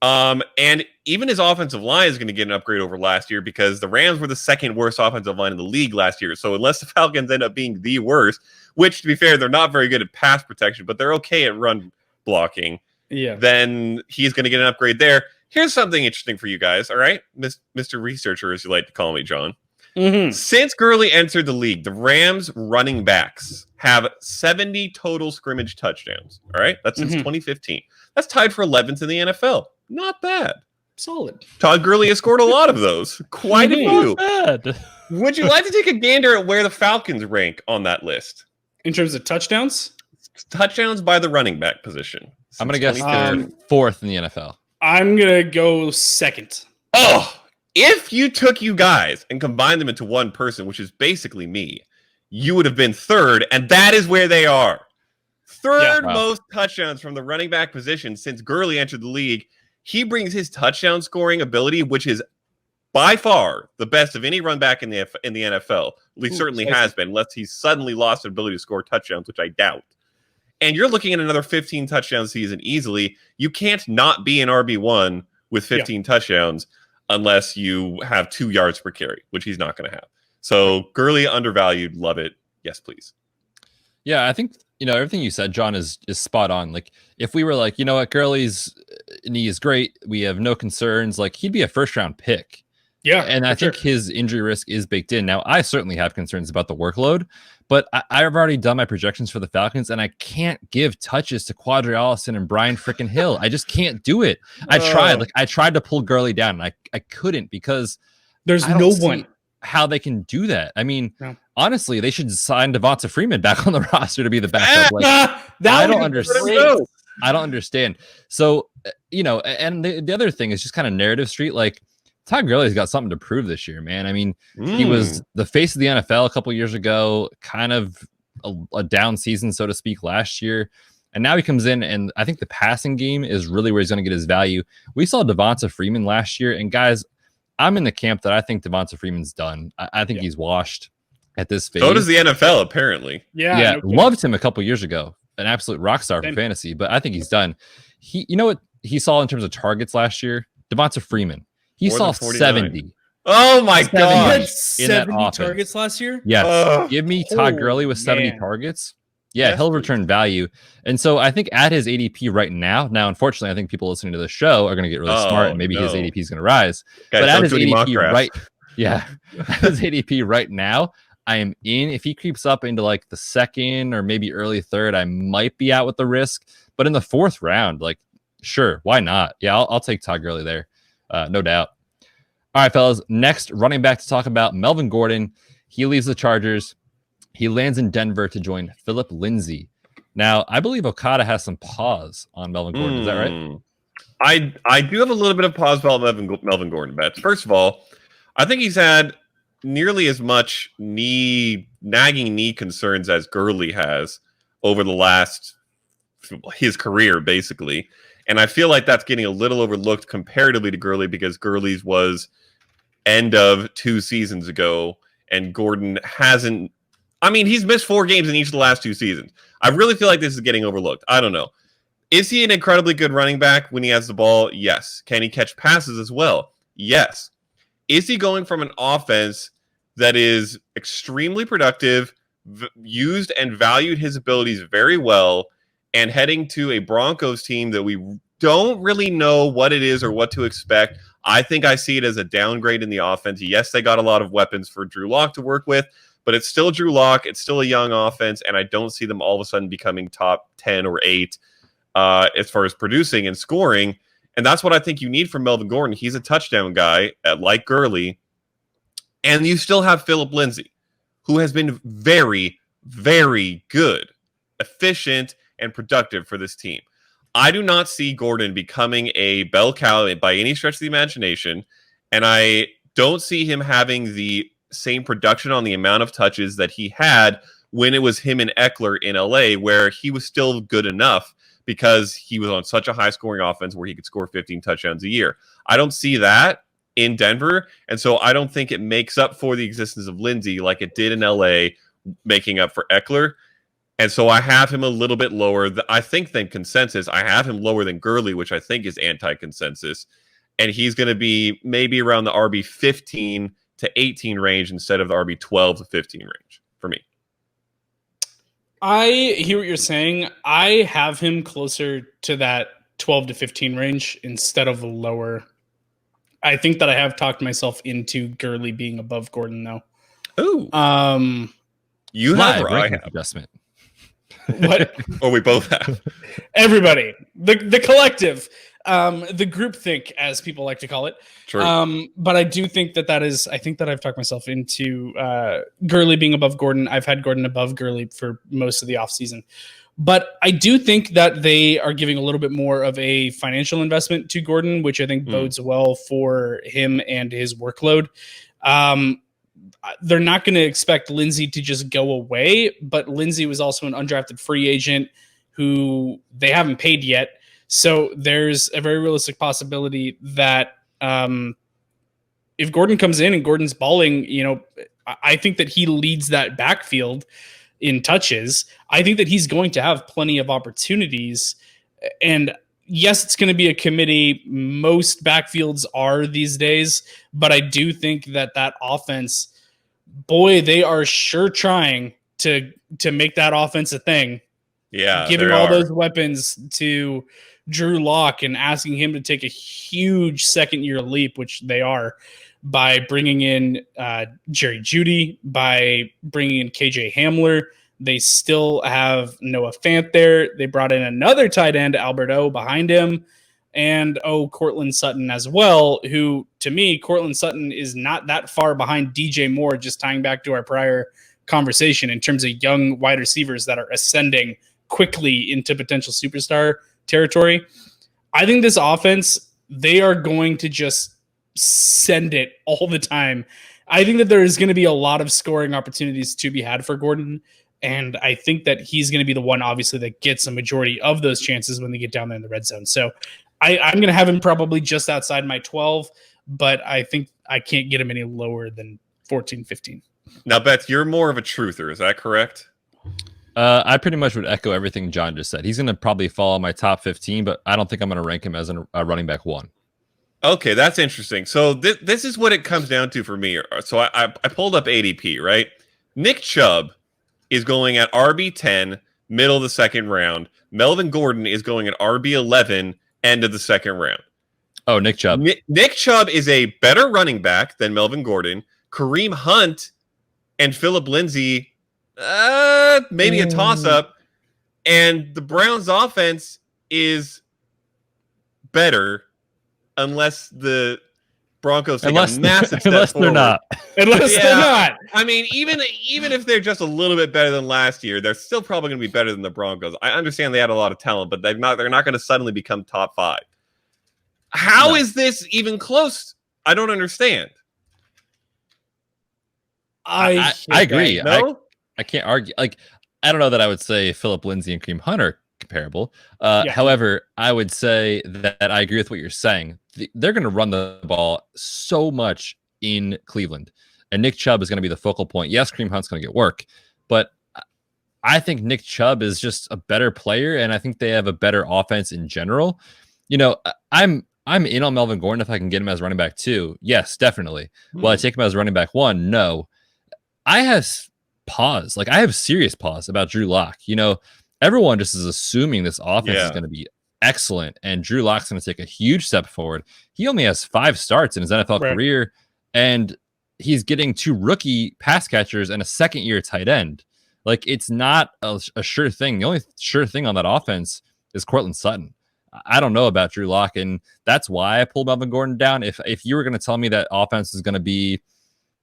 And even his offensive line is going to get an upgrade over last year because the Rams were the second worst offensive line in the league last year. So unless the Falcons end up being the worst, which to be fair, they're not very good at pass protection, but they're okay at run blocking. Then he's going to get an upgrade there. Here's something interesting for you guys, all right? Mr. Researcher, as you like to call me, John. Since Gurley entered the league, the Rams running backs have 70 total scrimmage touchdowns, all right? That's since 2015. That's tied for 11th in the NFL. Not bad. Solid. Todd Gurley has scored a lot of those. Quite a few. Not bad. Would you like to take a gander at where the Falcons rank on that list? In terms of touchdowns? Touchdowns by the running back position. I'm going to guess they're fourth in the NFL. I'm going to go second. Oh, if you took you guys and combined them into one person, which is basically me, you would have been third, and that is where they are. Third most touchdowns from the running back position since Gurley entered the league. He brings his touchdown scoring ability, which is by far the best of any run back in the NFL. He certainly has been, unless he's suddenly lost the ability to score touchdowns, which I doubt. And you're looking at another 15 touchdown season easily. You can't not be an RB1 with 15 touchdowns unless you have 2 yards per carry, which he's not going to have. So Gurley undervalued. Love it. Yes, please. Yeah, I think everything you said, John, is spot on. Like, if we were like, you know what, Gurley's knee is great, we have no concerns. Like, he'd be a first round pick. Yeah. And I think his injury risk is baked in. Now, I certainly have concerns about the workload, but I've already done my projections for the Falcons, and I can't give touches to Quadri Allison and Brian freaking Hill. I just can't do it. I tried to pull Gurley down, and I couldn't because there's no one how they can do that. I mean, honestly, they should sign Devonta Freeman back on the roster to be the backup. Like, I don't understand. I don't understand. So, and the other thing is just kind of narrative street. Like, Todd Gurley's got something to prove this year, man. I mean, he was the face of the NFL a couple years ago, kind of a down season, so to speak, last year. And now he comes in, and I think the passing game is really where he's going to get his value. We saw Devonta Freeman last year, and guys, I'm in the camp that I think Devonta Freeman's done. I think he's washed at this phase. So does the NFL, apparently. Yeah, loved him a couple years ago. An absolute rock star for fantasy, but I think he's done. You know what he saw in terms of targets last year? Devonta Freeman. He saw 70. Oh my god! 70 targets last year? Yes. Give me Todd Gurley with 70 targets. Yeah, he'll return value. And so I think at his ADP right now, unfortunately, I think people listening to the show are going to get really smart and maybe his ADP is going to rise. Guys, but at his ADP at his ADP right now, I am in. If he creeps up into like the second or maybe early third, I might be out with the risk. But in the fourth round, like, sure, why not? Yeah, I'll take Todd Gurley there. No doubt. All right, fellas. Next, running back to talk about Melvin Gordon. He leaves the Chargers. He lands in Denver to join Philip Lindsay. Now, I believe Okada has some pause on Melvin Gordon. Is that right? I do have a little bit of pause about Melvin Gordon bets. First of all, I think he's had nearly as much nagging knee concerns as Gurley has over the last his career, basically. And I feel like that's getting a little overlooked comparatively to Gurley because Gurley's was end of 2 seasons ago, and Gordon hasn't. I mean, he's missed 4 games in each of the last 2 seasons. I really feel like this is getting overlooked. I don't know. Is he an incredibly good running back when he has the ball? Yes. Can he catch passes as well? Yes. Is he going from an offense that is extremely productive, used and valued his abilities very well, and heading to a Broncos team that we don't really know what it is or what to expect? I think I see it as a downgrade in the offense. Yes, they got a lot of weapons for Drew Lock to work with, but it's still Drew Lock. It's still a young offense, and I don't see them all of a sudden becoming top 10 or 8 as far as producing and scoring. And that's what I think you need from Melvin Gordon. He's a touchdown guy, like Gurley. And you still have Philip Lindsay, who has been very, very good, efficient, and productive for this team. I do not see Gordon becoming a bell cow by any stretch of the imagination, and I don't see him having the same production on the amount of touches that he had when it was him and Eckler in LA, where he was still good enough because he was on such a high-scoring offense where he could score 15 touchdowns a year. I don't see that in Denver, and so I don't think it makes up for the existence of Lindsay like it did in LA, making up for Eckler. And so I have him a little bit lower, I think, than consensus. I have him lower than Gurley, which I think is anti-consensus. And he's going to be maybe around the RB 15 to 18 range instead of the RB 12 to 15 range for me. I hear what you're saying. I have him closer to that 12 to 15 range instead of lower. I think that I have talked myself into Gurley being above Gordon, though. Ooh. You have or I have? Adjustment. What? Or we both have. Everybody. The collective. The group think, as people like to call it. True. But I do think that is, I think that I've talked myself into Gurley being above Gordon. I've had Gordon above Gurley for most of the offseason. But I do think that they are giving a little bit more of a financial investment to Gordon, which I think bodes well for him and his workload. They're not going to expect Lindsay to just go away, but Lindsay was also an undrafted free agent who they haven't paid yet. So there's a very realistic possibility that if Gordon comes in and Gordon's balling, I think that he leads that backfield in touches. I think that he's going to have plenty of opportunities. And yes, it's going to be a committee. Most backfields are these days, but I do think that offense, boy, they are sure trying to make that offense a thing. Yeah, giving all those weapons to Drew Lock and asking him to take a huge second-year leap, which they are. by bringing in Jerry Jeudy, by bringing in KJ Hamler. They still have Noah Fant there. They brought in another tight end, Alberto, behind him. And, Cortland Sutton as well, who, to me, Cortland Sutton is not that far behind DJ Moore, just tying back to our prior conversation in terms of young wide receivers that are ascending quickly into potential superstar territory. I think this offense, they are going to just send it all the time. I think that there is going to be a lot of scoring opportunities to be had for Gordon. And I think that he's going to be the one, obviously, that gets a majority of those chances when they get down there in the red zone. So I'm going to have him probably just outside my 12, but I think I can't get him any lower than 14, 15. Now, Beth, you're more of a truther. Is that correct? I pretty much would echo everything John just said. He's going to probably fall in my top 15, but I don't think I'm going to rank him as a running back 1. Okay, that's interesting. So this is what it comes down to for me. So I pulled up ADP, right? Nick Chubb is going at RB10, middle of the second round. Melvin Gordon is going at RB11, end of the second round. Oh, Nick Chubb. Nick Chubb is a better running back than Melvin Gordon. Kareem Hunt and Phillip Lindsay, maybe a toss-up. And the Browns' offense is better unless the Broncos take a massive step forward. They're not. Unless they're not. I mean, even if they're just a little bit better than last year, they're still probably going to be better than the Broncos. I understand they had a lot of talent, but they're not going to suddenly become top 5. How is this even close? I don't understand. I agree. No? I can't argue. Like, I don't know that I would say Phillip Lindsay and Kareem Hunt are comparable. However, I would say that I agree with what you're saying. They're going to run the ball so much in Cleveland, and Nick Chubb is going to be the focal point. Yes, Kareem Hunt's going to get work, but I think Nick Chubb is just a better player, and I think they have a better offense in general. You know, I'm in on Melvin Gordon if I can get him as running back 2. Yes, definitely. Will I take him as running back 1? No. I have pause. Like, I have serious pause about Drew Lock. You know, everyone just is assuming this offense is going to be excellent, and Drew Lock's going to take a huge step forward. He only has 5 starts in his NFL career, and he's getting 2 rookie pass catchers and a second-year tight end. Like, it's not a sure thing. The only sure thing on that offense is Cortland Sutton. I don't know about Drew Lock, and that's why I pulled Melvin Gordon down. If you were going to tell me that offense is going to be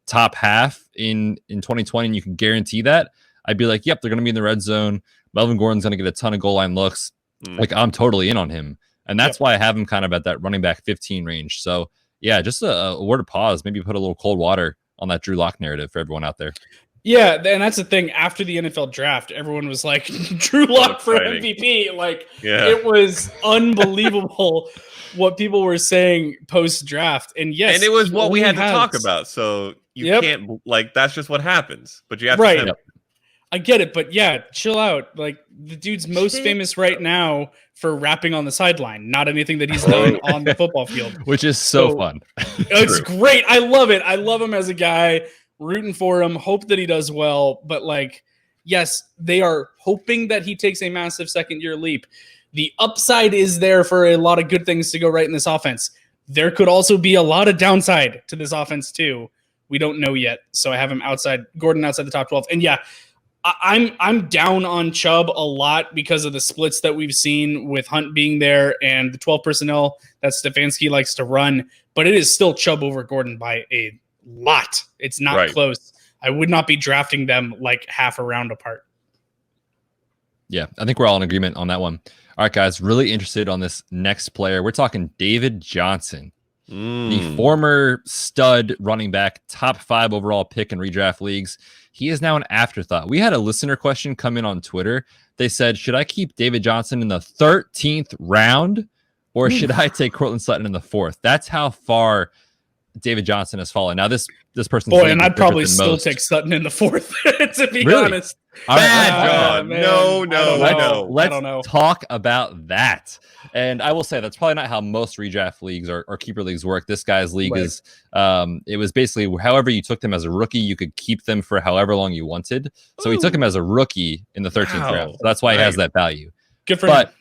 top half in 2020 and you can guarantee that, I'd be like, yep, they're going to be in the red zone. Melvin Gordon's going to get a ton of goal line looks. Like, I'm totally in on him. And that's why I have him kind of at that running back 15 range. So, yeah, just a word of pause. Maybe put a little cold water on that Drew Lock narrative for everyone out there. Yeah, and that's the thing. After the NFL draft, everyone was like, Drew Lock for MVP. Like, it was unbelievable what people were saying post-draft. And yes, and it was what we had to talk about. So you can't, like, that's just what happens. But you have to. I get it, but yeah, chill out. Like, the dude's most famous right now for rapping on the sideline, not anything that he's done on the football field. Which is so fun. It's great. I love it. I love him as a guy, rooting for him, hope that he does well. But, like, yes, they are hoping that he takes a massive second-year leap. The upside is there for a lot of good things to go right in this offense. There could also be a lot of downside to this offense, too. We don't know yet. So I have him Gordon outside the top 12. And yeah, I'm down on Chubb a lot because of the splits that we've seen with Hunt being there and the 12 personnel that Stefanski likes to run. But it is still Chubb over Gordon by a lot. It's not close. I would not be drafting them like half a round apart. Yeah, I think we're all in agreement on that one. All right, guys, really interested on this next player. We're talking David Johnson, the former stud running back, top 5 overall pick in redraft leagues. He is now an afterthought. We had a listener question come in on Twitter. They said, should I keep David Johnson in the 13th round or should I take Cortland Sutton in the 4th? That's how far David Johnson has fallen. Now, this person's and I'd probably still take Sutton in the 4th, to be honest. Bad, John. No. Let's talk about that. And I will say that's probably not how most redraft leagues or keeper leagues work. This guy's league is it was basically however you took them as a rookie, you could keep them for however long you wanted. So he took him as a rookie in the 13th round. So that's why he has that value. Good for him. But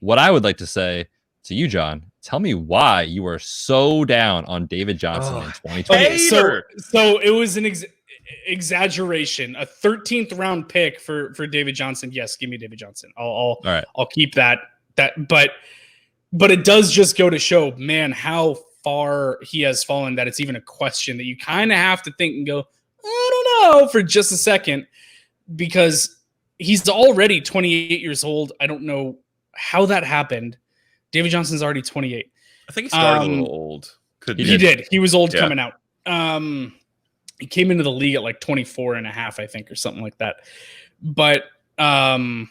what I would like to say to you, John, Tell me why you are so down on David Johnson in 2020. Okay, so it was an exaggeration. A 13th round pick for David Johnson. Yes, give me David Johnson. I'll keep that. But it does just go to show, man, how far he has fallen that it's even a question that you kind of have to think and go, I don't know, for just a second, because he's already 28 years old. I don't know how that happened. David Johnson's already 28. I think he started a little old. He did. He was old coming out. He came into the league at like 24 and a half, I think, or something like that. But I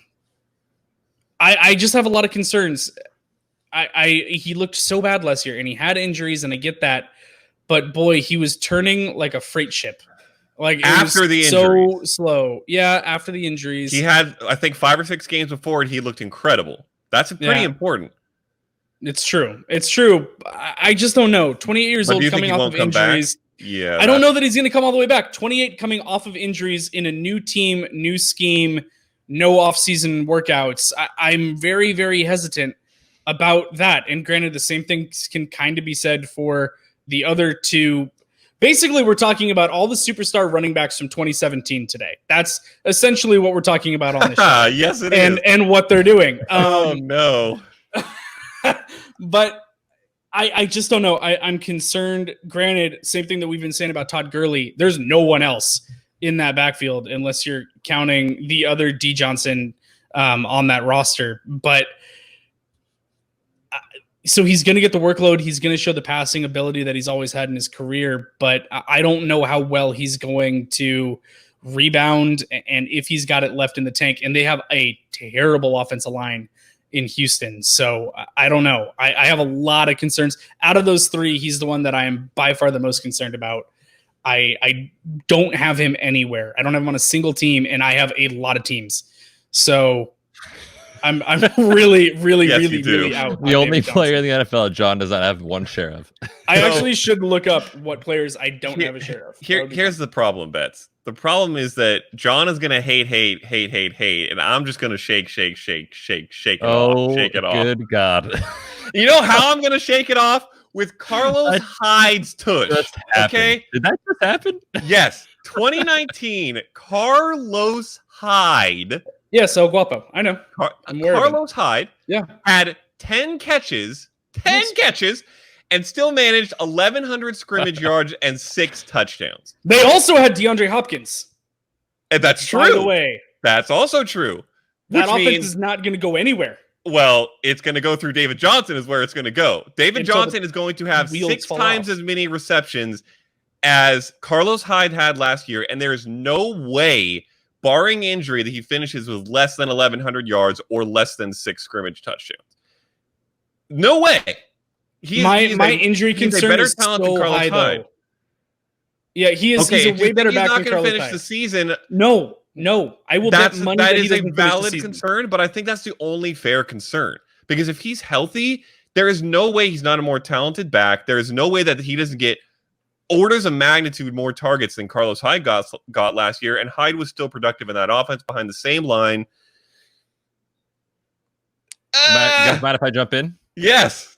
just have a lot of concerns. He looked so bad last year, and he had injuries, and I get that. But boy, he was turning like a freight ship. Like after the injuries. So slow. Yeah, after the injuries. He had, I think, 5 or 6 games before, and he looked incredible. That's pretty important. It's true. I just don't know. 28 years old, coming off of injuries. Yeah. I don't know that he's going to come all the way back. 28 coming off of injuries in a new team, new scheme, no offseason workouts. I'm very, very hesitant about that. And granted, the same thing can kind of be said for the other two. Basically, we're talking about all the superstar running backs from 2017 today. That's essentially what we're talking about on this show. Yes, it is. And what they're doing. Oh, no. But I just don't know. I'm concerned. Granted, same thing that we've been saying about Todd Gurley. There's no one else in that backfield unless you're counting the other D Johnson on that roster. But so he's going to get the workload. He's going to show the passing ability that he's always had in his career. But I don't know how well he's going to rebound and if he's got it left in the tank. And they have a terrible offensive line in Houston. So I don't know. I have a lot of concerns. Out of those three, he's the one that I am by far the most concerned about. I don't have him anywhere. I don't have him on a single team, and I have a lot of teams. So I'm really, really, yes, really out. The only player in the NFL John does not have one share of. I actually should look up what players I don't have a share of. Here's the problem, Betts. The problem is that John is going to hate, and I'm just going to shake it off. Shake it off. Good God. You know how I'm going to shake it off? With Carlos Hyde's tush. Okay? Did that just happen? Yes. 2019, Carlos Hyde. Yeah, so guapo. I know. Carlos Hyde had 10 catches, and still managed 1,100 scrimmage yards and 6 touchdowns. They also had DeAndre Hopkins. And that's true. By the way. That's also true. That offense is not going to go anywhere. Well, it's going to go through David Johnson is where it's going to go. David Johnson is going to have 6 times as many receptions as Carlos Hyde had last year, and there is no way, barring injury, that he finishes with less than 1,100 yards or less than 6 scrimmage touchdowns. No way. My injury concern is so high, though. Yeah, he is. Okay, he's a way better back than Carlos Hyde. He's not going to finish the season. No, I will bet money that is a valid concern, but I think that's the only fair concern. Because if he's healthy, there is no way he's not a more talented back. There is no way that he doesn't get orders of magnitude more targets than Carlos Hyde got last year, and Hyde was still productive in that offense behind the same line. You guys mind if I jump in? Yes.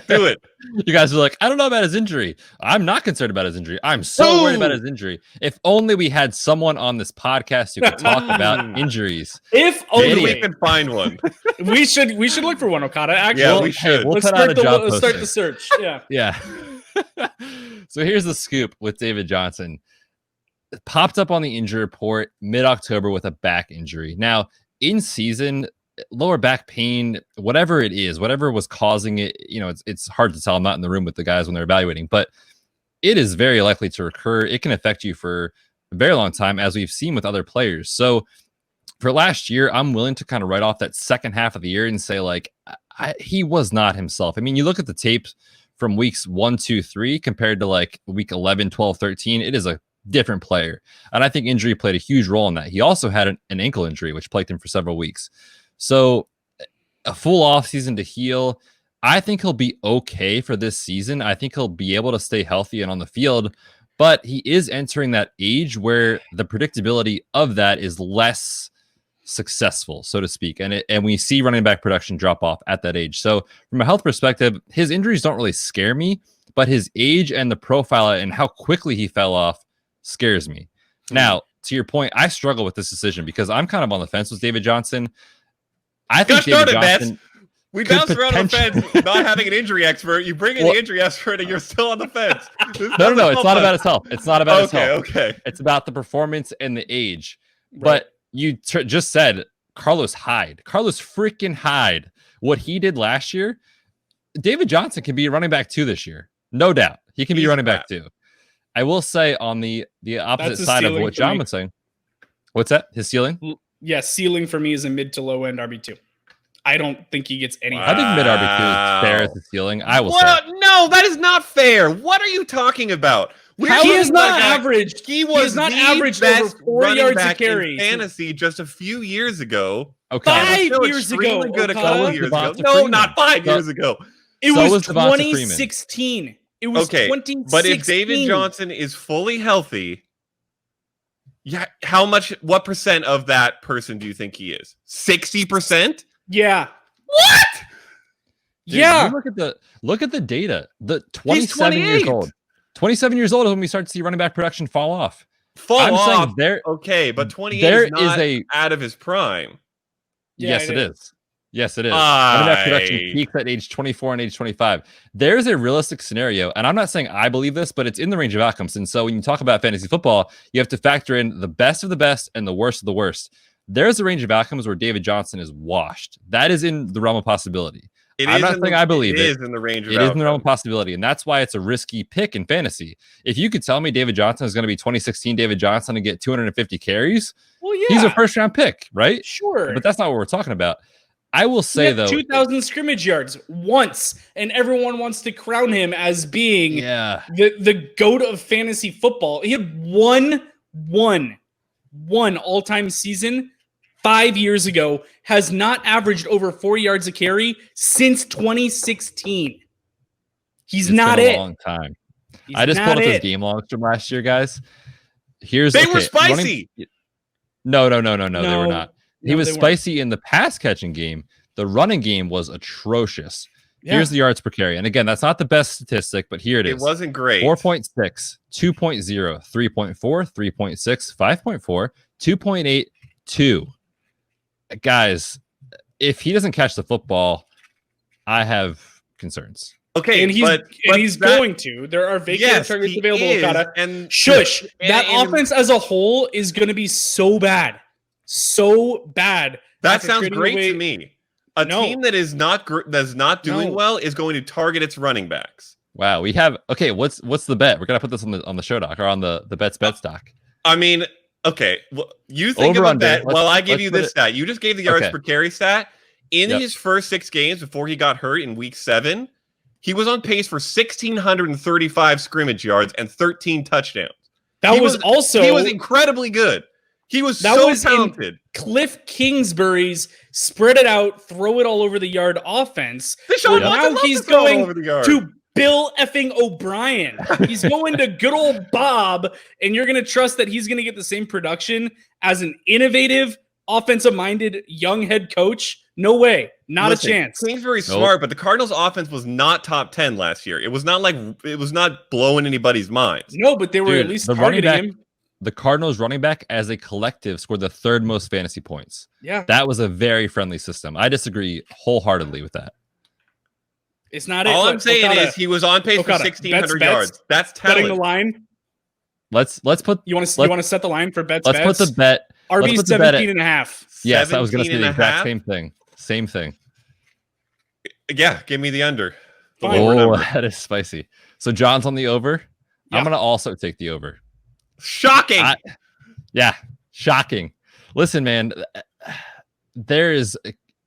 Do it. You guys are like, I don't know about his injury. I'm not concerned about his injury. I'm so worried about his injury. If only we had someone on this podcast who could talk about injuries. If only we could find one. we should look for one, Okada. Actually, yeah, we should. Let's start the search. Yeah. Yeah. So here's the scoop with David Johnson. It popped up on the injury report mid-October with a back injury. Now, in season, lower back pain, whatever it is, whatever was causing it, it's hard to tell. I'm not in the room with the guys when they're evaluating, but it is very likely to recur. It can affect you for a very long time, as we've seen with other players. So for last year, I'm willing to kind of write off that second half of the year and say, like, he was not himself. I mean, you look at the tapes from weeks 1, 2, 3 compared to like week 11, 12, 13, it is a different player. And I think injury played a huge role in that. He also had an ankle injury, which plagued him for several weeks. So a full off season to heal. I think he'll be okay for this season. I think he'll be able to stay healthy and on the field, but he is entering that age where the predictability of that is less successful, so to speak. And we see running back production drop off at that age. So from a health perspective, his injuries don't really scare me, but his age and the profile and how quickly he fell off scares me. Now, to your point, I struggle with this decision because I'm kind of on the fence with David Johnson. I think David Johnson... We bounced around on the fence not having an injury expert. You bring in the injury expert and you're still on the fence. No. It's not about his health. It's not about his health. Okay. It's about the performance and the age. Right. But you just said Carlos Hyde. Carlos freaking Hyde. What he did last year, David Johnson can be a running back 2 this year. No doubt. He can be running back 2. I will say on the opposite side of what John was saying. What's that? His ceiling? Yeah, ceiling for me is a mid to low end RB2. I don't think he gets any. I think mid RB2 is fair as the ceiling. I will say. No, that is not fair. What are you talking about? He is not average. He was not average over 4 yards a carry fantasy just a few years ago. Okay, 5 years ago. Good a couple years ago. No, not 5 years ago. It was 2016. It was 2016. But if David Johnson is fully healthy, what percent of that person do you think he is? 60%? Yeah. What? Dude, yeah. Look at the data. The 27 years old. 27 years old is when we start to see running back production fall off. Okay, but 28 is not out of his prime. Yes, it is. Yes, it is. Running back production peaks at age 24 and age 25. There's a realistic scenario, and I'm not saying I believe this, but it's in the range of outcomes. And so when you talk about fantasy football, you have to factor in the best of the best and the worst of the worst. There's a range of outcomes where David Johnson is washed. That is in the realm of possibility. I'm not saying I believe it. It is in the range of outcomes. It is in the realm of possibility, and that's why it's a risky pick in fantasy. If you could tell me David Johnson is going to be 2016 David Johnson and get 250 carries, he's a first-round pick, right? Sure. But that's not what we're talking about. I will say, though... 2,000 scrimmage yards once, and everyone wants to crown him as being the GOAT of fantasy football. He had one all-time season 5 years ago, has not averaged over 4 yards a carry since 2016. He's not been a long time. I just pulled up his game logs from last year, guys. They were spicy. No, they were not. He was spicy in the pass catching game. The running game was atrocious. Yeah. Here's the yards per carry. And again, that's not the best statistic, but here it is. It wasn't great. 4.6, 2.0, 3.4, 3.6, 5.4, 2.8, 2. Guys, if he doesn't catch the football, I have concerns. Okay, and he's going to. There are vacant targets available. And shush. That offense as a whole is going to be so bad. So bad. That sounds great to me. A team that is not doing well is going to target its running backs. Wow, we have what's the bet? We're gonna put this on the show doc or on the bets doc. I mean, okay, well, you think of a bet. Well, I give you this stat. You just gave the yards per carry stat. In his first 6 games before he got hurt in week 7, he was on pace for 1,635 scrimmage yards and 13 touchdowns. He was incredibly good. He was so talented. Cliff Kingsbury's spread it out, throw it all over the yard offense. Now he's going to Bill effing O'Brien. He's going to good old Bob, and you're going to trust that he's going to get the same production as an innovative, offensive-minded young head coach? No way. Not a chance. Kingsbury's smart, but the Cardinals' offense was not top 10 last year. It was not blowing anybody's minds. No, but they were at least targeting him. The Cardinals running back as a collective scored the 3rd most fantasy points. Yeah. That was a very friendly system. I disagree wholeheartedly with that. It's not all I'm saying is he was on pace for 1,600 yards. That's talent. Betting the line. Let's put you want to set the line for bets. Let's put the bet. RB 17.5. Yes, I was going to say the exact same thing. Yeah, give me the under. Oh, that is spicy. So John's on the over. Yeah. I'm going to also take the over. Shocking. Shocking. Listen, man,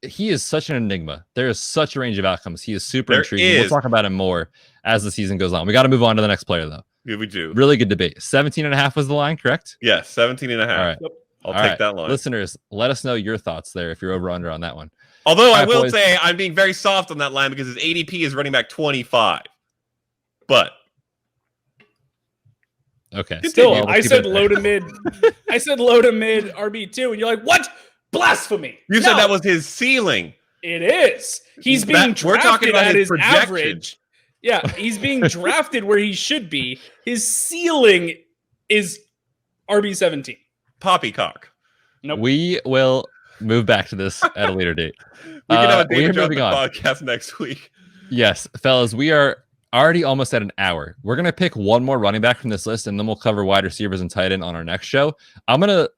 he is such an enigma. There is such a range of outcomes. He is super intriguing. We'll talk about him more as the season goes on. We got to move on to the next player, though. Yeah, we do. Really good debate. 17.5 was the line, correct? Yes, 17.5. All right. I'll take that line. Listeners, let us know your thoughts there if you're over under on that one. Although I will say I'm being very soft on that line because his ADP is running back 25. But okay. Still, I said low to mid. I said low to mid RB2, and you're like, what? Blasphemy. You said that was his ceiling. It is. He's being drafted we're talking about at his average. Yeah, he's being drafted where he should be. His ceiling is RB17. Poppycock. Nope. We will move back to this at a later date. We can have a David Johnson podcast next week. Yes, fellas, we are already almost at an hour. We're going to pick one more running back from this list, and then we'll cover wide receivers and tight end on our next show. I'm going to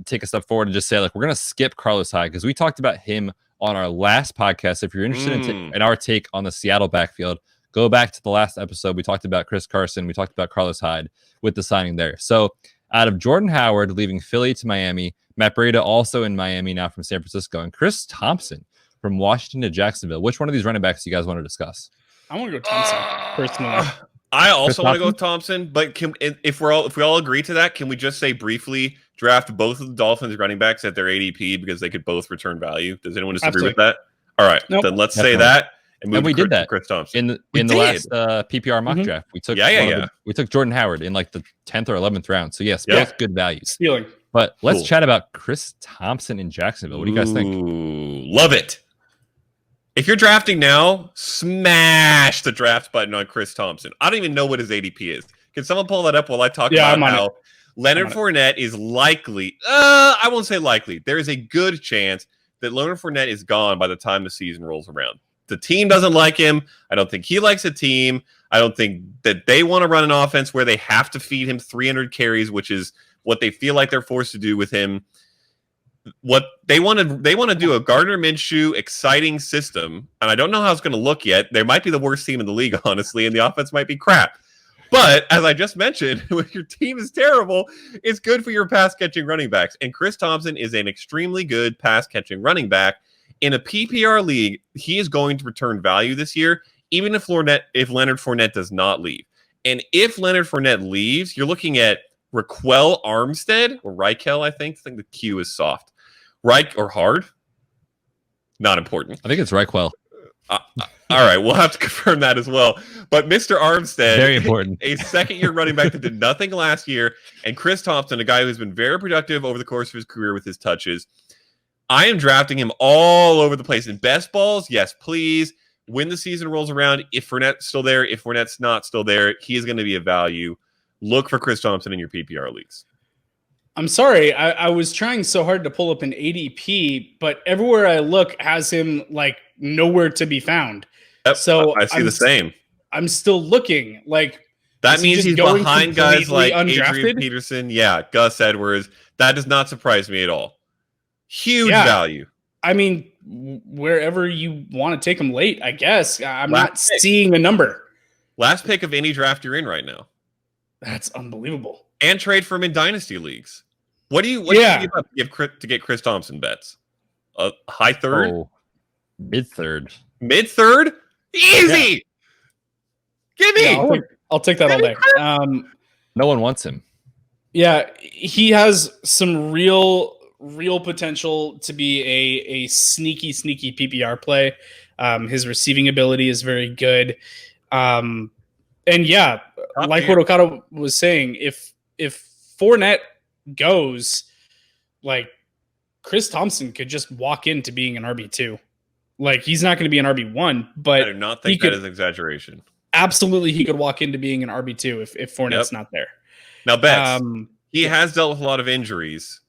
take a step forward and just say, like, we're going to skip Carlos Hyde because we talked about him on our last podcast. If you're interested in our take on the Seattle backfield, go back to the last episode. We talked about Chris Carson. We talked about Carlos Hyde with the signing there. So out of Jordan Howard leaving Philly to Miami, Matt Breida also in Miami now from San Francisco, and Chris Thompson from Washington to Jacksonville. Which one of these running backs do you guys want to discuss? I want to go Thompson personally. I also want to go with Thompson, but if we all agree to that, can we just say briefly draft both of the Dolphins running backs at their ADP because they could both return value? Does anyone disagree with that? All right, then let's say that. And we did that. Chris Thompson in the last PPR mock draft. We took we took Jordan Howard in like the 10th or 11th round. So yes, both good values. Stealing. But let's chat about Chris Thompson in Jacksonville. What do you guys think? Love it. If you're drafting now, smash the draft button on Chris Thompson. I don't even know what his ADP is. Can someone pull that up while I talk about how Leonard Fournette is likely? I won't say likely. There is a good chance that Leonard Fournette is gone by the time the season rolls around. The team doesn't like him. I don't think he likes a team. I don't think that they want to run an offense where they have to feed him 300 carries, which is what they feel like they're forced to do with him. What they want to do a Gardner Minshew exciting system, and I don't know how it's going to look yet. They might be the worst team in the league, honestly, and the offense might be crap. But as I just mentioned, when your team is terrible, it's good for your pass-catching running backs. And Chris Thompson is an extremely good pass-catching running back. In a PPR league, he is going to return value this year, even if Leonard Fournette does not leave. And if Leonard Fournette leaves, you're looking at Raquel Armstead, or Reichel, I think the Q is soft. Reich or hard? Not important. I think it's Reichel. All right, we'll have to confirm that as well. But Mr. Armstead, very important, a second-year running back that did nothing last year, and Chris Thompson, a guy who's been very productive over the course of his career with his touches. I am drafting him all over the place in best balls. Yes, please. When the season rolls around, if Fournette's still there, if Fournette's not still there, he is going to be a value. Look for Chris Thompson in your PPR leagues. I'm sorry. I was trying so hard to pull up an ADP, but everywhere I look has him like nowhere to be found. Yep, so I see the same. I'm still looking. Like that means he's behind guys like Adrian Peterson. Yeah, Gus Edwards. That does not surprise me at all. Huge value. I mean, wherever you want to take him late, I guess. I'm not seeing a number. Last pick of any draft you're in right now. That's unbelievable. And trade for him in dynasty leagues. What do you give up to get Chris Thompson bets? A high third? Oh, mid-third. Mid-third? Easy! Give me! Yeah, I'll take that all day. No one wants him. Yeah, he has some real potential to be a sneaky PPR play. His receiving ability is very good. And yeah, like what Okada was saying, if Fournette goes, like Chris Thompson could just walk into being an RB2. Like he's not going to be an RB1, but I do not think that is exaggeration. Absolutely, he could walk into being an RB2 if Fournette's not there. Now, Betts, he has dealt with a lot of injuries.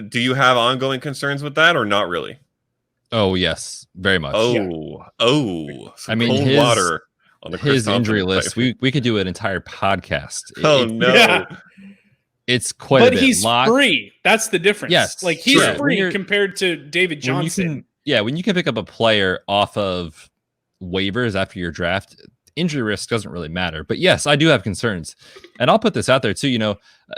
Do you have ongoing concerns with that or not really? Oh, yes, very much. I mean, cold water on the his injury list. We could do an entire podcast. No. Yeah. It's quite a bit. But he's free. That's the difference. Yes. Like he's free compared to David Johnson. When you can pick up a player off of waivers after your draft, injury risk doesn't really matter. But yes, I do have concerns. And I'll put this out there too. You know,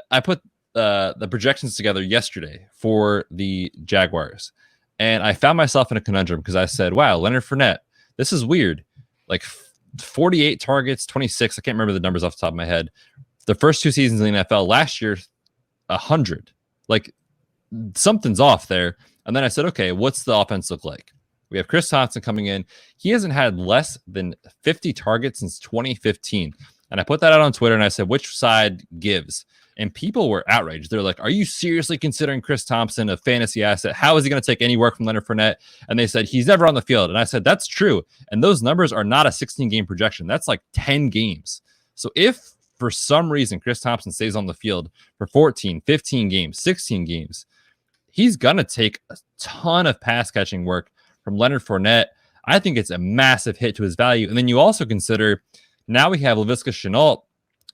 I put the projections together yesterday for the Jaguars. And I found myself in a conundrum because I said, wow, Leonard Fournette, this is weird. Like 48 targets, 26. I can't remember the numbers off the top of my head. The first two seasons in the NFL, last year, 100. Like something's off there. And then I said, okay, what's the offense look like? We have Chris Thompson coming in. He hasn't had less than 50 targets since 2015. And I put that out on Twitter and I said, which side gives? and people were outraged. They're like, are you seriously considering Chris Thompson a fantasy asset? How is he going to take any work from Leonard Fournette? And they said, he's never on the field. And I said, that's true. And those numbers are not a 16-game projection. That's like 10 games. So if for some reason Chris Thompson stays on the field for 14, 15 games, 16 games, he's going to take a ton of pass catching work from Leonard Fournette. I think it's a massive hit to his value. And then you also consider now we have Laviska Shenault,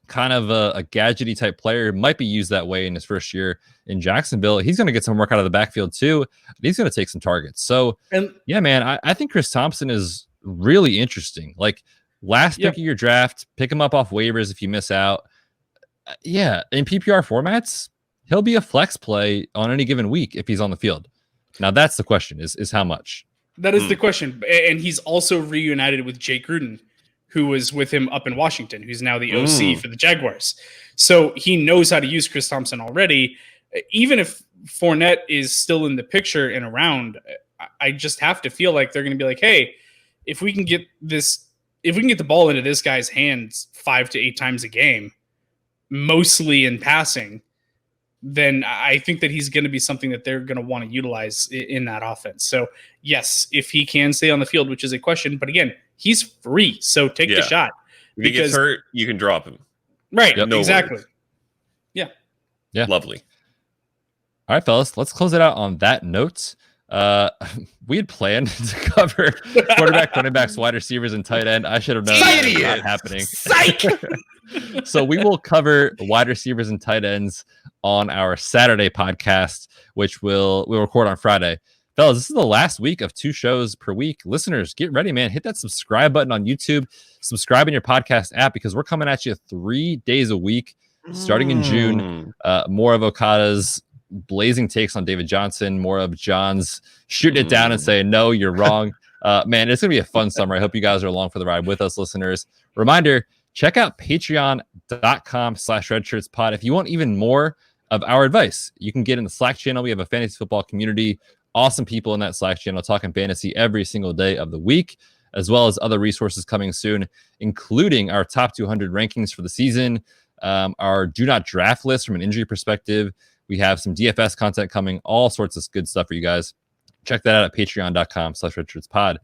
kind of a gadgety type player, might be used that way in his first year in Jacksonville. He's going to get some work out of the backfield too. He's going to take some targets. So, yeah, man, I think Chris Thompson is really interesting. Like last pick of your draft, pick him up off waivers if you miss out. Yeah, in PPR formats, he'll be a flex play on any given week if he's on the field. Now, that's the question, is how much? That is the question. And he's also reunited with Jay Gruden, who was with him up in Washington, who's now the OC for the Jaguars. So he knows how to use Chris Thompson already. Even if Fournette is still in the picture and around, I just have to feel like they're going to be like, hey, if we can get the ball into this guy's hands 5 to 8 times a game, mostly in passing, then I think that he's going to be something that they're going to want to utilize in that offense. So, yes, if he can stay on the field, which is a question, but again, he's free, so take the shot. If he gets hurt, you can drop him. Right, no exactly. Worries. Yeah. Lovely. All right, fellas, let's close it out on that note. We had planned to cover quarterback, running backs, wide receivers, and tight end. I should have known that was not happening. Psych! So we will cover wide receivers and tight ends on our Saturday podcast, which we'll record on Friday. Fellas, this is the last week of 2 shows per week. Listeners, get ready, man. Hit that subscribe button on YouTube. Subscribe in your podcast app because we're coming at you 3 days a week starting in June. More of Okada's blazing takes on David Johnson, more of John's shooting it down and saying, no, you're wrong. Man, it's going to be a fun summer. I hope you guys are along for the ride with us, listeners. Reminder, check out patreon.com/redshirtspod. If you want even more of our advice, you can get in the Slack channel. We have a fantasy football community. Awesome people in that Slack channel talking fantasy every single day of the week, as well as other resources coming soon, including our top 200 rankings for the season, our do not draft list from an injury perspective. We have some DFS content coming, all sorts of good stuff for you guys. Check that out at patreon.com/redshirtspod.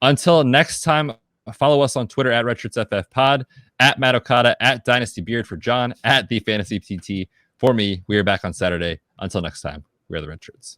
Until next time, follow us on Twitter at redshirtsffpod, at Matt Okada, at Dynasty Beard for John, at The Fantasy TT for me. We are back on Saturday. Until next time, we are the Red Shirts.